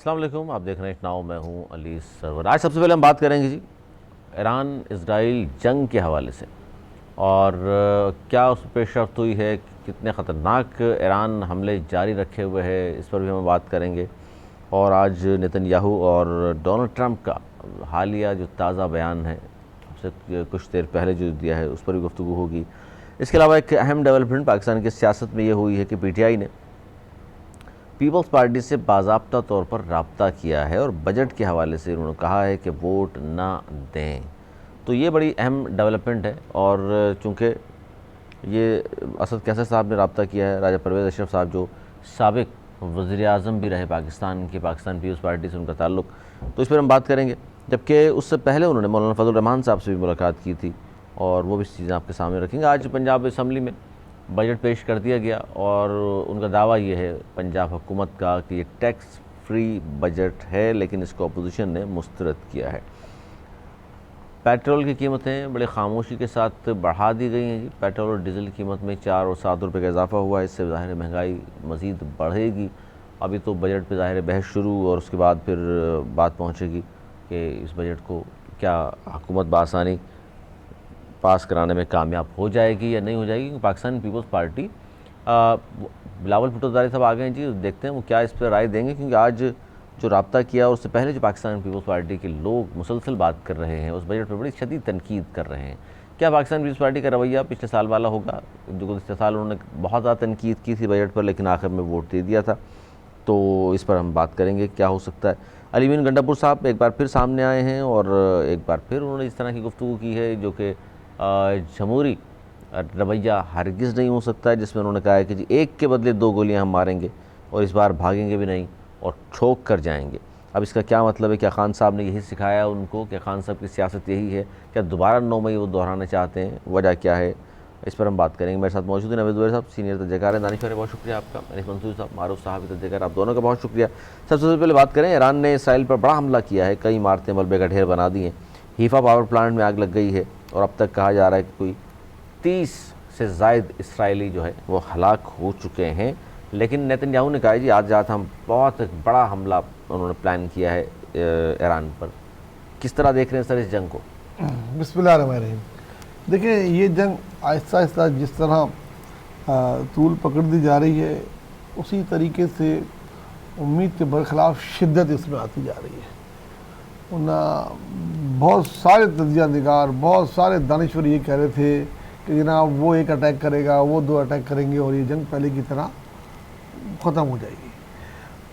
अस्सलाम वालेकुम, आप देख रहे हैं नाउ, मैं हूं अली सरवर। आज सबसे पहले हम बात करेंगे जी ईरान इजराइल जंग के हवाले से और क्या उस पर पेशरफ्त हुई है, कितने ख़तरनाक ईरान हमले जारी रखे हुए है, इस पर भी हम बात करेंगे। और आज नेतन्याहू और डोनाल्ड ट्रंप का हालिया जो ताज़ा बयान है, उससे कुछ देर पहले जो दिया है, उस पर भी गुफ्तगू होगी। इसके अलावा एक अहम डेवलपमेंट पाकिस्तान की सियासत में ये हुई है कि PTI ने पीपल्स पार्टी से बाज़ाब्ता तौर पर रब्ता किया है और बजट के हवाले से उन्होंने कहा है कि वोट ना दें। तो ये बड़ी अहम डेवलपमेंट है। और चूँकि ये असद कैसर साहब ने रब्ता किया है, राजा परवेज़ अशरफ साहब जो साबिक वज़ीर-ए-आज़म भी रहे पाकिस्तान के, पाकिस्तान पीपल्स पार्टी से उनका ताल्लुक़, तो इस पर हम बात करेंगे। जबकि उससे पहले उन्होंने मौलाना फजल रहमान साहब से भी मुलाकात की थी और वो भी चीज़ें आपके सामने रखेंगे। आज पंजाब असम्बली में बजट पेश कर दिया गया और उनका दावा ये है पंजाब हुकूमत का कि ये टैक्स फ्री बजट है, लेकिन इसको अपोजिशन ने मुस्तरद किया है। पेट्रोल की कीमतें बड़े खामोशी के साथ बढ़ा दी गई हैं जी। पेट्रोल और डीजल की कीमत में 4 और 7 रुपये का इजाफा हुआ है। इससे ज़ाहिर महंगाई मज़ीद बढ़ेगी। अभी तो बजट पे ज़ाहिर बहस शुरू और उसके बाद फिर बात पहुँचेगी कि इस बजट को क्या हुकूमत बासानी पास कराने में कामयाब हो जाएगी या नहीं हो जाएगी। पाकिस्तान पीपल्स पार्टी बिलावल भुट्टो साहब आ गए हैं जी, देखते हैं वो क्या इस पर राय देंगे। क्योंकि आज जो रब्ता किया और उससे पहले जो पाकिस्तान पीपल्स पार्टी के लोग मुसलसल बात कर रहे हैं, उस बजट पर बड़ी शदीद तनकीद कर रहे हैं। क्या पाकिस्तान पीपल्स पार्टी का रवैया पिछले साल वाला होगा? जो गुज़श्ता साल उन्होंने बहुत ज़्यादा तनकीद की थी बजट पर, लेकिन आखिर में वोट दे दिया था। तो इस पर हम बात करेंगे क्या हो सकता है। अली मीन गंडापुर साहब एक बार फिर सामने आए हैं और एक बार फिर उन्होंने इस तरह की गुफ्तगू की है जो कि जमहूरी रवैया हरगिज़ नहीं हो सकता है, जिसमें उन्होंने कहा है कि जी एक के बदले 2 गोलियां हम मारेंगे और इस बार भागेंगे भी नहीं और ठोक कर जाएंगे। अब इसका क्या मतलब है? क्या खान साहब ने यही सिखाया उनको? क्या खान साहब की सियासत यही है? क्या दोबारा 9 मई वो दोहराना चाहते हैं? वजह क्या है? इस पर हम बात करेंगे। मेरे साथ मौजूद है नवीद साहब, सीनियर तजकार है। दानिश बहुत शुक्रिया आपका। अनिस मंसूर साहब, मारूफ साहब तजकार, आप दोनों का बहुत शुक्रिया। सबसे पहले बात करें, ईरान ने इसराइल पर बड़ा हमला किया है, कई इमारतें मलबे का ढेर बना दी हैं। हीफा पावर प्लांट में आग लग गई है और अब तक कहा जा रहा है कि कोई 30 से ज़ायद इसराइली जो है वो हलाक हो चुके हैं। लेकिन नेतन्याहू ने कहा जी आज रात हम बहुत बड़ा हमला उन्होंने प्लान किया है ईरान पर। किस तरह देख रहे हैं सर इस जंग को? बिस्मिल्लाहिर्रहमानिर्रहीम। देखिए, ये जंग आहिस्ता आहिस्ता जिस तरह तूल पकड़ दी जा रही है, उसी तरीके से उम्मीद के बरखिलाफ शिद्दत इसमें आती जा रही है। वरना बहुत सारे तजिया निगार, बहुत सारे दानिश्वर ये कह रहे थे कि जनाब वो एक अटैक करेगा, वो 2 अटैक करेंगे और ये जंग पहले की तरह ख़त्म हो जाएगी।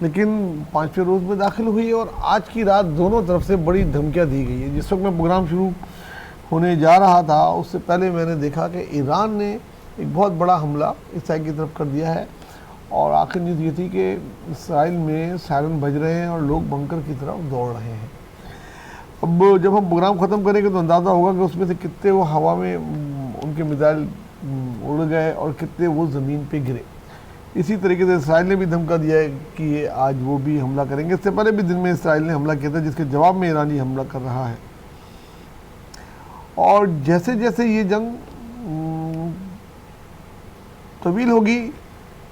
लेकिन 5वें रोज़ में दाखिल हुई और आज की रात दोनों तरफ से बड़ी धमकियाँ दी गई है। जिस वक्त मैं प्रोग्राम शुरू होने जा रहा था, उससे पहले मैंने देखा कि ईरान ने एक बहुत बड़ा हमला इसराइल की तरफ कर दिया है और आखिर न्यूज़ ये थी कि इसराइल में सायरन बज रहे हैं और लोग बंकर की तरफ दौड़ रहे हैं। अब जब हम प्रोग्राम ख़त्म करेंगे तो अंदाज़ा होगा कि उसमें से कितने वो हवा में उनके मिसाइल उड़ गए और कितने वो ज़मीन पे गिरे। इसी तरीके से इसराइल ने भी धमका दिया है कि ये आज वो भी हमला करेंगे। इससे पहले भी दिन में इसराइल ने हमला किया था, जिसके जवाब में ईरान हमला कर रहा है। और जैसे जैसे ये जंग तवील होगी,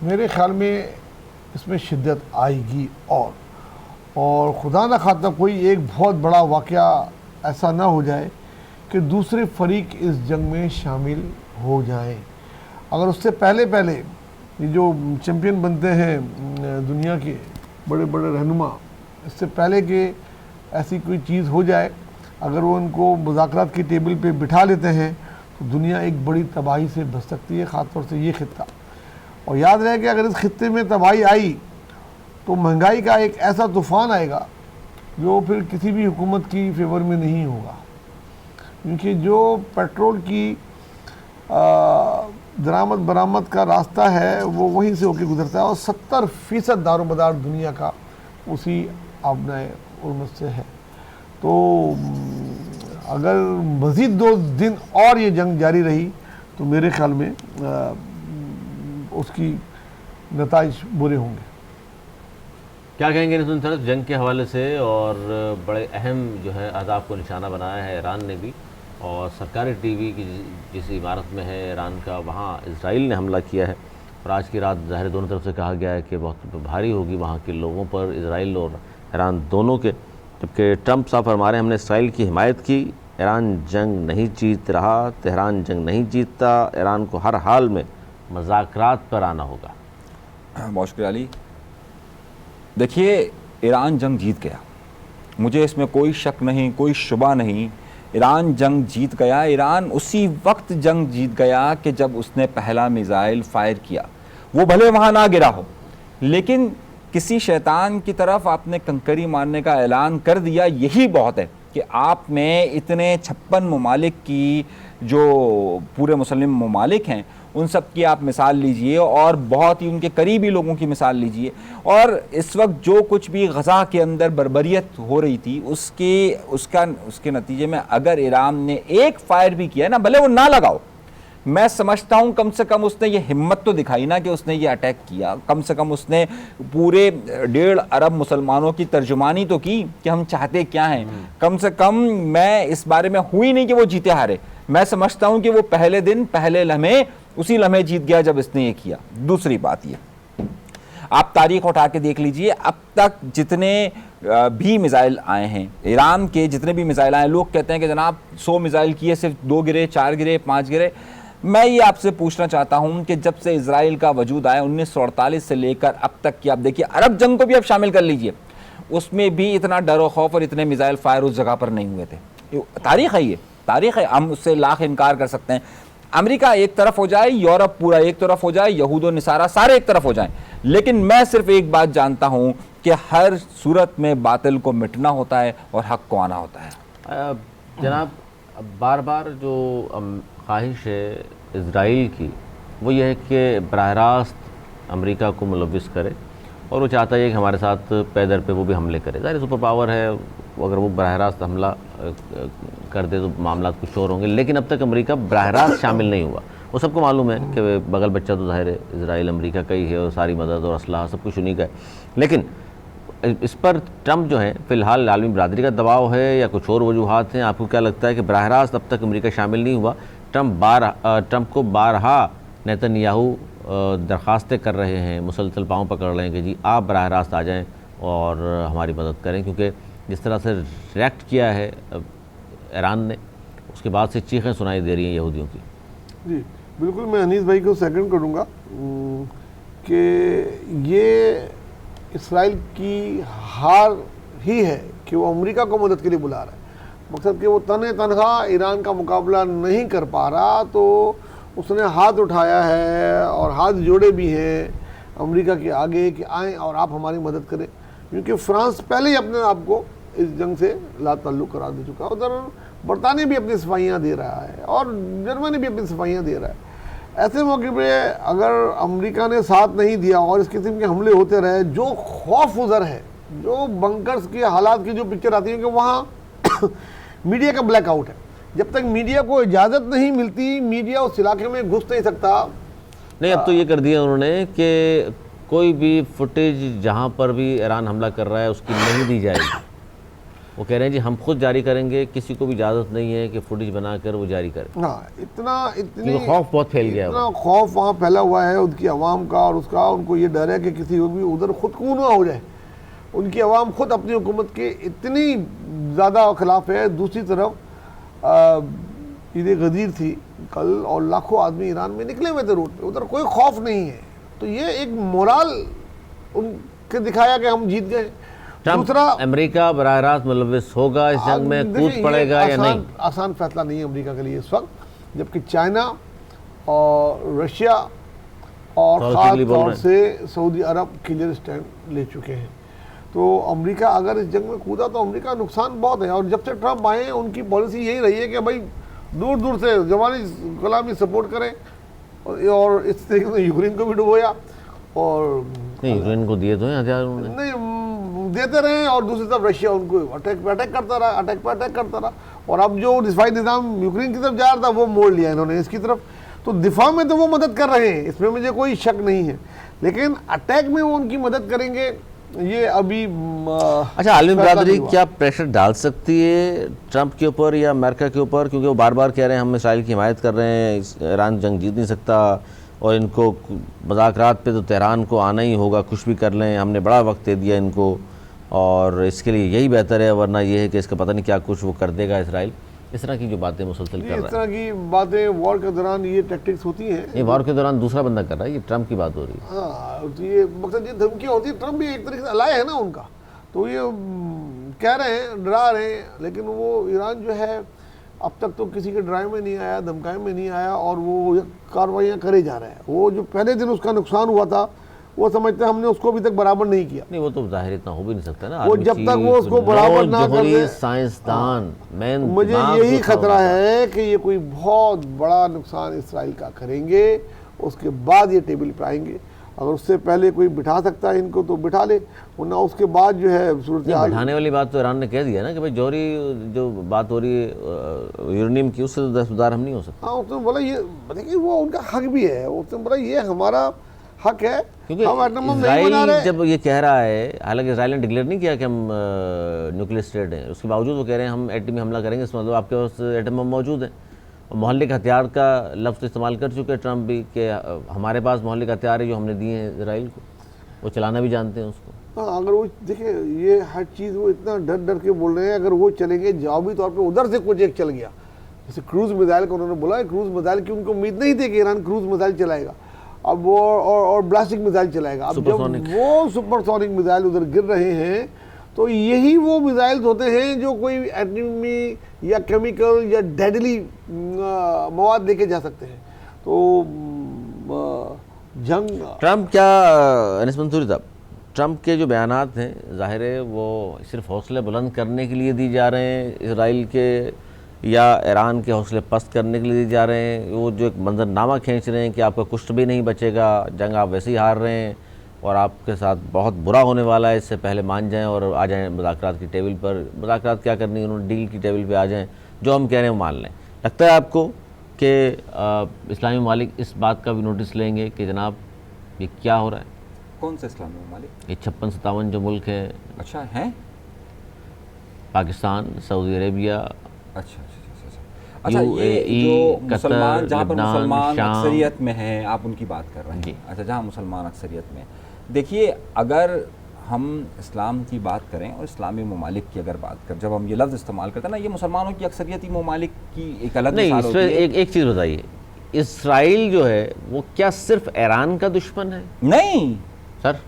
मेरे ख्याल में इसमें शिद्दत आएगी और खुदा न खास्ता कोई एक बहुत बड़ा वाक़या ऐसा ना हो जाए कि दूसरे फरीक इस जंग में शामिल हो जाएं। अगर उससे पहले पहले ये जो चैम्पियन बनते हैं दुनिया के बड़े बड़े रहनुमा, इससे पहले कि ऐसी कोई चीज़ हो जाए, अगर वो उनको मुज़ाकरात की टेबल पे बिठा लेते हैं तो दुनिया एक बड़ी तबाही से बच सकती है, ख़ासतौर से ये खित्ता। और याद रहे कि अगर इस खित्ते में तबाही आई तो महंगाई का एक ऐसा तूफ़ान आएगा जो फिर किसी भी हुकूमत की फेवर में नहीं होगा। क्योंकि जो पेट्रोल की दरामद बरामद का रास्ता है वो वहीं से होकर गुजरता है और 70% दारोमदार दुनिया का उसी आबनाए उर्मत से है। तो अगर मज़ीद 2 दिन और ये जंग जारी रही तो मेरे ख्याल में उसकी नताइज बुरे होंगे। क्या कहेंगे नितिन सर जंग के हवाले से? और बड़े अहम जो है अहदाफ को निशाना बनाया है ईरान ने भी, और सरकारी टीवी की जिस इमारत में है ईरान का, वहाँ इसराइल ने हमला किया है। और आज की रात ज़ाहिर दोनों तरफ से कहा गया है कि बहुत भारी होगी वहाँ के लोगों पर, इसराइल और ईरान दोनों के, जबकि ट्रंप साहब फरमा रहे हैं हमने इसराइल की हिमायत की, ईरान जंग नहीं जीत रहा, तेहरान जंग नहीं जीतता, ईरान को हर हाल में मज़ाकरात पर आना होगा। बहुत शुक्रिया अली। देखिए, ईरान जंग जीत गया, मुझे इसमें कोई शक नहीं, कोई शुबा नहीं। ईरान जंग जीत गया। ईरान उसी वक्त जंग जीत गया कि जब उसने पहला मिसाइल फायर किया। वो भले वहाँ ना गिरा हो, लेकिन किसी शैतान की तरफ आपने कंकरी मारने का ऐलान कर दिया, यही बहुत है कि आप में इतने 56 ममालिक की जो पूरे मुस्लिम ममालिक हैं उन सब की आप मिसाल लीजिए और बहुत ही उनके करीबी लोगों की मिसाल लीजिए। और इस वक्त जो कुछ भी गज़ा के अंदर बर्बरियत हो रही थी उसके नतीजे में अगर ईरान ने एक फायर भी किया ना, भले वो ना लगाओ, मैं समझता हूं कम से कम उसने ये हिम्मत तो दिखाई ना कि उसने ये अटैक किया। कम से कम उसने पूरे 1.5 अरब मुसलमानों की तर्जुमानी तो की कि हम चाहते क्या हैं। कम से कम मैं इस बारे में हुई नहीं कि वो जीते हारे, मैं समझता हूं कि वो पहले दिन पहले लम्हे उसी लम्हे जीत गया जब इसने ये किया। दूसरी बात ये, आप तारीख उठा के देख लीजिए, अब तक जितने भी मिसाइल आए हैं, ईरान के जितने भी मिसाइल आए, लोग कहते हैं कि जनाब 100 मिसाइल किए, सिर्फ 2 गिरे, 4 गिरे, 5 गिरे। मैं ये आपसे पूछना चाहता हूं कि जब से इजराइल का वजूद आया 1948 से लेकर अब तक की आप देखिए, अरब जंग को भी आप शामिल कर लीजिए, उसमें भी इतना डर और खौफ और इतने मिसाइल फायर उस जगह पर नहीं हुए थे। तारीख है, ये तारीख है, हम उससे लाख इनकार कर सकते हैं। अमेरिका एक तरफ हो जाए, यूरोप पूरा एक तरफ हो जाए, यहूद और निसारा सारे एक तरफ हो जाएं, लेकिन मैं सिर्फ एक बात जानता हूं कि हर सूरत में बातिल को मिटना होता है और हक को आना होता है। जनाब, बार बार जो ख्वाहिश है इजराइल की वो ये है कि बराह रास्त अमेरिका को मुलविस करे, और वो चाहता है कि हमारे साथ पैदर पे वो भी हमले करे। ज़ाहिर सुपर पावर है, अगर वो बराह रास्त हमला कर दे तो मामला कुछ और होंगे, लेकिन अब तक अमेरिका बराह रास्त शामिल नहीं हुआ। वो सबको मालूम है कि बगल बच्चा तो ज़ाहिर है इजराइल अमेरिका का ही है और सारी मदद और असलाह सब कुछ उन्हीं का है, लेकिन इस पर ट्रंप जो है फ़िलहाल आलमी बरादरी का दबाव है या कुछ और वजूहात हैं? आपको क्या लगता है कि बराह रास्त अब तक अमेरिका शामिल नहीं हुआ? ट्रंप को बारहा नेतन्याहू दरख्वास्तें कर रहे हैं, मुसलसल पाँव पकड़ रहे हैं कि जी आप बराह रास्त आ जाएं और हमारी मदद करें, क्योंकि जिस तरह से रिएक्ट किया है ईरान ने, उसके बाद से चीखें सुनाई दे रही हैं यहूदियों की। जी बिल्कुल, मैं अनीस भाई को सेकंड करूँगा कि ये इसराइल की हार ही है कि वो अमेरिका को मदद के लिए बुला रहा है। मकसद कि वो तनहा ईरान का मुकाबला नहीं कर पा रहा, तो उसने हाथ उठाया है और हाथ जोड़े भी हैं अमेरिका के आगे कि आएँ और आप हमारी मदद करें, क्योंकि फ्रांस पहले ही अपने आप को इस जंग से लाताल्लुक़ करार दे चुका है। उधर बरतानिया भी अपनी सफाइयाँ दे रहा है और जर्मनी भी अपनी सफाइयाँ दे रहा है। ऐसे मौके पे अगर अमेरिका ने साथ नहीं दिया और इस किस्म के हमले होते रहे, जो खौफ उधर है, जो बंकर्स के हालात की जो पिक्चर आती है कि वहाँ मीडिया का ब्लैकआउट है। जब तक मीडिया को इजाज़त नहीं मिलती, मीडिया उस इलाके में घुस नहीं सकता। नहीं, अब तो ये कर दिया उन्होंने कि कोई भी फुटेज जहाँ पर भी ईरान हमला कर रहा है उसकी नहीं दी जाएगी। वो कह रहे हैं जी हम खुद जारी करेंगे, किसी को भी इजाज़त नहीं है कि फुटेज बनाकर वो जारी करें। हाँ, इतनी खौफ बहुत फैल गया है, इतना खौफ वहाँ फैला हुआ है उनकी आवाम का और उसका। उनको ये डर है कि किसी को भी उधर खुदकून हो जाए। उनकी आवाम खुद अपनी हुकूमत के इतनी ज़्यादा खिलाफ है। दूसरी तरफ ईद गदीर थी कल और लाखों आदमी ईरान में निकले हुए थे रोड पे, उधर कोई खौफ नहीं है। तो ये एक मोराल उनके दिखाया कि हम जीत गए। दूसरा, अमेरिका बराह रास्त मुलविस होगा इस जंग में, कूद पड़ेगा या नहीं? आसान फैसला नहीं है अमेरिका के लिए इस वक्त, जबकि चाइना और रशिया और ख़ास तौर से सऊदी अरब क्लियर स्टैंड ले चुके हैं। तो अमेरिका अगर इस जंग में कूदा तो अमेरिका नुकसान बहुत है। और जब से ट्रंप आए हैं उनकी पॉलिसी यही रही है कि भाई दूर दूर से जवानी कलामी सपोर्ट करें, और इस तरीके से यूक्रेन को भी डुबोया। और नहीं, यूक्रेन को दिए तो हैं हथियार उन्होंने, नहीं देते रहे, और दूसरी तरफ रशिया उनको अटैक पे अटैक करता रहा। और अब जो दिफाई निज़ाम यूक्रेन की तरफ जा रहा था वो मोड़ लिया इन्होंने इसकी तरफ। तो दिफा में तो वो मदद कर रहे हैं, इसमें मुझे कोई शक नहीं है, लेकिन अटैक में वो उनकी मदद करेंगे ये अभी। अच्छा, आलमी बरादरी क्या प्रेशर डाल सकती है ट्रंप के ऊपर या अमेरिका के ऊपर? क्योंकि वो बार बार कह रहे हैं हम इसराइल की हिमायत कर रहे हैं, ईरान जंग जीत नहीं सकता, और इनको मज़ाकरात पे तो तेहरान को आना ही होगा, कुछ भी कर लें, हमने बड़ा वक्त दे दिया इनको। और इसके लिए यही बेहतर है, वरना ये है कि इसका पता नहीं क्या कुछ वो कर देगा इसराइल। इस तरह की जो बातें मुसलसल कर इस रहा है, तरह की बातें वॉर के दौरान ये टैक्टिक्स होती हैं। ये वॉर के दौरान दूसरा बंदा कर रहा है, ये ट्रम्प की बात हो रही है। हाँ, तो ये मकसद ये धमकियाँ होती है, ट्रम्प भी एक तरीके से अलाय है ना उनका, तो ये कह रहे हैं, डरा रहे हैं, लेकिन वो ईरान जो है अब तक तो किसी के डराए में नहीं आया, धमकाए में नहीं आया, और वो कार्रवाइयाँ करे जा रहे हैं। वो जो पहले दिन उसका नुकसान हुआ था, वो समझते हैं हमने उसको अभी तक बराबर नहीं किया। नहीं, वो तो जाहिर इतना हो भी नहीं सकता ना, वो जब तक वो उसको बराबर ना कर दे, साइंसदान मैन, मुझे यही खतरा है कि ये कोई बहुत बड़ा नुकसान इसराइल का करेंगे, उसके बाद ये टेबल पर आएंगे। अगर उससे पहले कोई बिठा सकता है इनको तो बिठा ले, वरना उसके बाद जो है सूरत बिठाने वाली बात तो ईरान ने कह दिया ना कि भाई जौहरी जो बात हो रही है यूरेनियम की, उससे तो दस्तबरदार हम नहीं हो सकते। हाँ, उसने बोला ये, देखिए वो उनका हक भी है, उसने बोला ये हमारा हक है, क्योंकि हम एटम बम नहीं बना इजराइल रहे। जब ये कह रहा है, हालांकि इजराइल ने डिक्लेयर नहीं किया कि हम न्यूक्लियर स्टेट हैं, उसके बावजूद वो कह रहे हैं हम एटमी हमला करेंगे, इसका मतलब आपके पास एटम बम मौजूद है। और मोहल्ले के हथियार का लफ्ज़ इस्तेमाल कर चुके हैं ट्रम्प भी, कि हमारे पास मोहल्ले का हथियार है जो हमने दिए हैं इसराइल को, वो चलाना भी जानते हैं उसको। हाँ, अगर वो देखिए ये हर चीज़ वो इतना डर डर के बोल रहे हैं, अगर वो चलेंगे जवाबी तौर पे उधर से कुछ एक चल गया, जैसे क्रूज़ मिसाइल का उन्होंने बोला है, क्रूज़ मिसाइल की उनको उम्मीद नहीं थी कि ईरान क्रूज़ मिसाइल चलाएगा, अब वो और ब्लास्टिक मिसाइल चलाएगा। अब जब वो सुपरसोनिक मिसाइल उधर गिर रहे हैं, तो यही वो मिसाइल्स होते हैं जो कोई एटमी या केमिकल या डेडली मवाद लेके जा सकते हैं। तो जंग ट्रम्प क्या अनिस मंसूरी साहब, ट्रम्प के जो बयानात हैं ज़ाहिर है वो सिर्फ हौसले बुलंद करने के लिए दी जा रहे हैं इसराइल के, या ईरान के हौसले पस्त करने के लिए दिए जा रहे हैं। वो जो एक मंजरनामा खींच रहे हैं कि आपका कुछ भी नहीं बचेगा, जंग आप वैसे ही हार रहे हैं और आपके साथ बहुत बुरा होने वाला है, इससे पहले मान जाएं और आ जाएं मुज़ाकरात की टेबल पर। मुज़ाकरात क्या करनी है, उन्होंने डील की टेबल पे आ जाएं, जो हम कह रहे हैं वो मान लें। लगता है आपको कि इस्लामी ममालिक इस बात का भी नोटिस लेंगे कि जनाब ये क्या हो रहा है? कौन से इस्लामी ममालिक? ये 56-57 जो मुल्क हैं, अच्छा हैं, पाकिस्तान, सऊदी अरेबिया, अच्छा, ये UAE, जो कतर, मुसलमान, जहाँ पर लेबनान, मुसलमान शाम। अक्सरियत में हैं, आप उनकी बात कर रहे जी। हैं। अच्छा, जहाँ मुसलमान अक्सरियत में, देखिए अगर हम इस्लाम की बात करें और इस्लामी ममालिक की अगर बात करें, जब हम ये लफ्ज़ इस्तेमाल करते हैं ना, ये मुसलमानों की अक्सरियती ममालिक की एक अलग नहीं, मिसाल होती है। एक चीज़ बताइए, इसराइल जो है वो क्या सिर्फ ईरान का दुश्मन है? नहीं सर,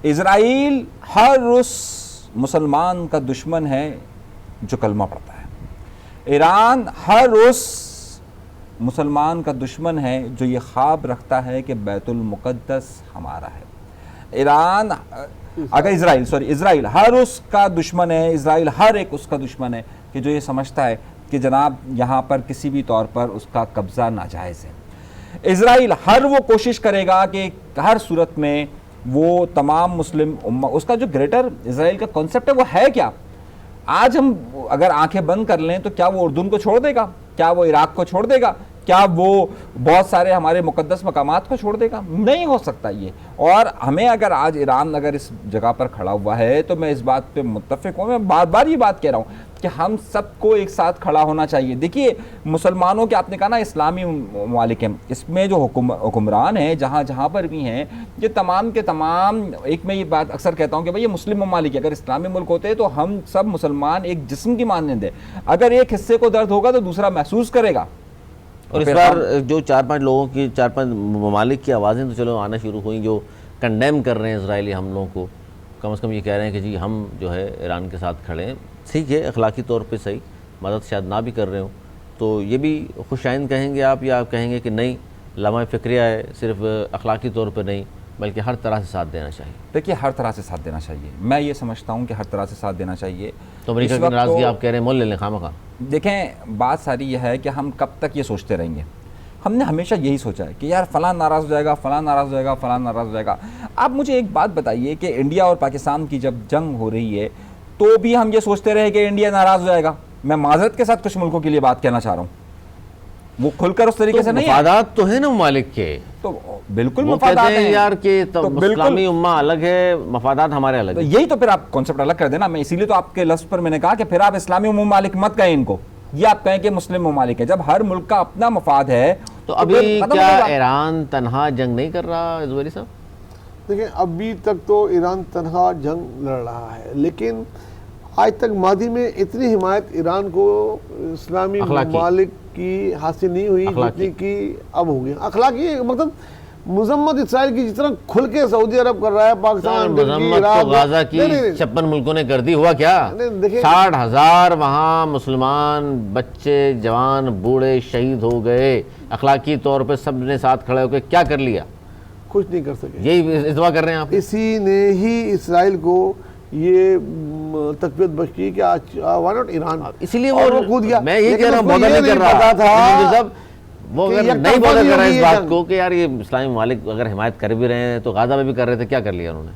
इज़राइल हर उस मुसलमान का दुश्मन है जो कलमा पढ़ता है। ईरान हर उस मुसलमान का दुश्मन है जो ये ख्वाब रखता है कि बैतुल मुक़द्दस हमारा है। ईरान अगर इज़राइल हर उसका दुश्मन है, इज़राइल हर एक उसका दुश्मन है कि जो ये समझता है कि जनाब यहाँ पर किसी भी तौर पर उसका कब्ज़ा नाजायज़ है। इज़राइल हर वो कोशिश करेगा कि हर सूरत में वो तमाम मुस्लिम उम्मा, उसका जो ग्रेटर इज़राइल का कॉन्सेप्ट है वो है क्या? आज हम अगर आंखें बंद कर लें तो क्या वो उर्दून को छोड़ देगा? क्या वो इराक को छोड़ देगा? क्या वो बहुत सारे हमारे मुकद्दस मकामात को छोड़ देगा? नहीं हो सकता ये। और हमें अगर आज ईरान अगर इस जगह पर खड़ा हुआ है तो मैं इस बात पे मुत्तफ़िक हूँ, मैं बार बार ये बात कह रहा हूँ कि हम सबको एक साथ खड़ा होना चाहिए। देखिए मुसलमानों के, आपने कहा ना इस्लामी ममालिक हैं, इसमें जो हुक्मरान हैं जहाँ जहाँ पर भी हैं, ये तमाम के तमाम, एक मैं ये बात अक्सर कहता हूँ कि भाई ये मुस्लिम ममालिक है। अगर इस्लामी मुल्क होते तो हम सब मुसलमान एक जिस्म की मानंद है, अगर एक हिस्से को दर्द होगा तो दूसरा महसूस करेगा। और इस बार जो 4-5 लोगों की, 4-5 ममालिक की आवाज़ें तो चलो आना शुरू हुई जो कंडेम कर रहे हैं इजरायली हमलों को, कम से कम ये कह रहे हैं कि जी हम जो है ईरान के साथ खड़े हैं। ठीक है, अखलाकी तौर पे सही, मदद शायद ना भी कर रहे हो, तो ये भी खुशाइंद कहेंगे आप, या आप कहेंगे कि नहीं लम्हा फ़िक्रिया है, सिर्फ अखलाकी तौर पर नहीं बल्कि हर तरह से साथ देना चाहिए? देखिए हर तरह से साथ देना चाहिए, मैं ये समझता हूँ कि हर तरह से साथ देना चाहिए। तो अमेरिका की नाराज़गी आप कह रहे हैं मोल ले लें खामखा? देखें बात सारी यह है कि हम कब तक ये सोचते रहेंगे। हमने हमेशा यही सोचा है कि यार फ़लाँ नाराज़ हो जाएगा, फ़लाँ नाराज़ हो जाएगा, फ़लाँ नाराज़ हो जाएगा। आप मुझे एक बात बताइए कि इंडिया और पाकिस्तान की जब जंग हो रही है तो भी हम ये सोचते रहे कि इंडिया नाराज़ हो जाएगा। मैं माज़रत के साथ कुछ मुल्कों के लिए बात कहना चाह रहा हूँ, वो खुलकर उस तरीके से नहीं है। मफादात तो है ना ममालिक के, तो बिल्कुल वो मफादात कहते हैं यार कि तो इस्लामी उम्मा अलग है, मफादात हमारे अलग तो है। यही तो फिर आप कॉन्सेप्ट अलग कर देना। मैं इसीलिए तो आपके लफ्ज़ पर मैंने कहा कि फिर आप इस्लामी ममालिक मत कहें इनको, ये आप कहें कि मुस्लिम ममालिक है। जब हर मुल्क का अपना मफाद है तो अभी क्या ईरान तनहा जंग नहीं कर रहा ज़ुबैरी साहब? देखिए अभी तक तो ईरान तनहा जंग लड़ रहा है, लेकिन आज तक मादी में इतनी हिमायत ईरान को इस्लामी अखलाकी। ममालिक की हासिल नहीं हुई अखलाकी। जितनी कि अब हो गई। अखलाकी मतलब मुजम्मत इसराइल की जितना खुल के सऊदी अरब कर रहा है, पाकिस्तान, तुर्की, मजम्मत इराक, तो गाजा की नहीं, 56 मुल्कों ने कर दी, हुआ क्या? नहीं, देखिए- 60,000 वहाँ मुसलमान बच्चे जवान बूढ़े शहीद हो गए। अखलाकी तौर पे सब ने साथ खड़े होकर क्या कर लिया? कुछ नहीं कर सके। यही इस्तेमाल कर रहे हैं आप। इसी ने ही इसराइल को ये तकबीयत बख्शी कि आज व्हाई नॉट ईरान, इसीलिए और वो कूद गया। मैं ये लेकिन कह रहा हूँ, उसको बॉदर ये नहीं कर नहीं रहा पता था जब वो कि अगर ये नहीं कब बॉदर बनी कर रहा है होगी इस ये बात जंग। को कि यार ये इस्लामी ममालिक अगर हिमायत कर भी रहे हैं तो गाजा में भी कर रहे थे, क्या कर लिया उन्होंने?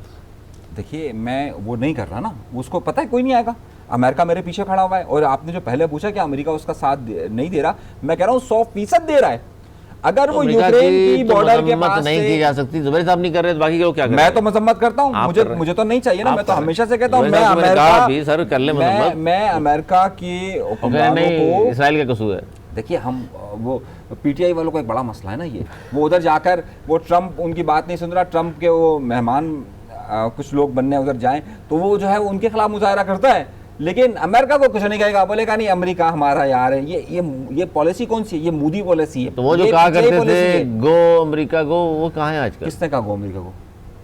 देखिए मैं वो नहीं कर रहा ना, उसको पता है कोई नहीं आएगा। अमेरिका मेरे पीछे खड़ा हुआ है, और आपने जो पहले पूछा कि अमेरिका उसका साथ नहीं दे रहा, मैं कह रहा हूँ 100% दे रहा है। अगर वो अमेरिका यूक्रेन की तो बॉर्डर के मजम्मत पास नहीं की से, जा सकती। जुबैर साहब नहीं कर रहे तो बाकी के लोग क्या कर रहे मैं हैं? तो मजम्मत करता हूँ, आप मुझे कर रहे हैं। मुझे तो नहीं चाहिए ना, आप मैं तो कर रहे हैं। हमेशा से कहता हूँ जुबैर मैं साहब को मैंने कहा अमेरिका अभी, सर कर ले मजम्मत। मैं अमेरिका के वो कह रहे हुक्मरानों नहीं को, इसराइल का कसूर है। देखिए हम वो पीटीआई वालों को एक बड़ा मसला है ना, ये वो उधर जाकर वो ट्रम्प उनकी बात नहीं सुन रहा, ट्रम्प के वो मेहमान कुछ लोग बनने उधर जाएं तो वो जो है वो उनके खिलाफ मुजाहरा करता है, लेकिन अमेरिका को कुछ नहीं कहेगा, बोलेगा नहीं अमेरिका हमारा यार है। ये पॉलिसी कौन सी है? ये मोदी पॉलिसी है। तो वो जो ये कहा PTI करते पॉलिसी थे है। गो अमेरिका गो, वो कहाँ है आजकल? किसने कहा गो अमेरिका को?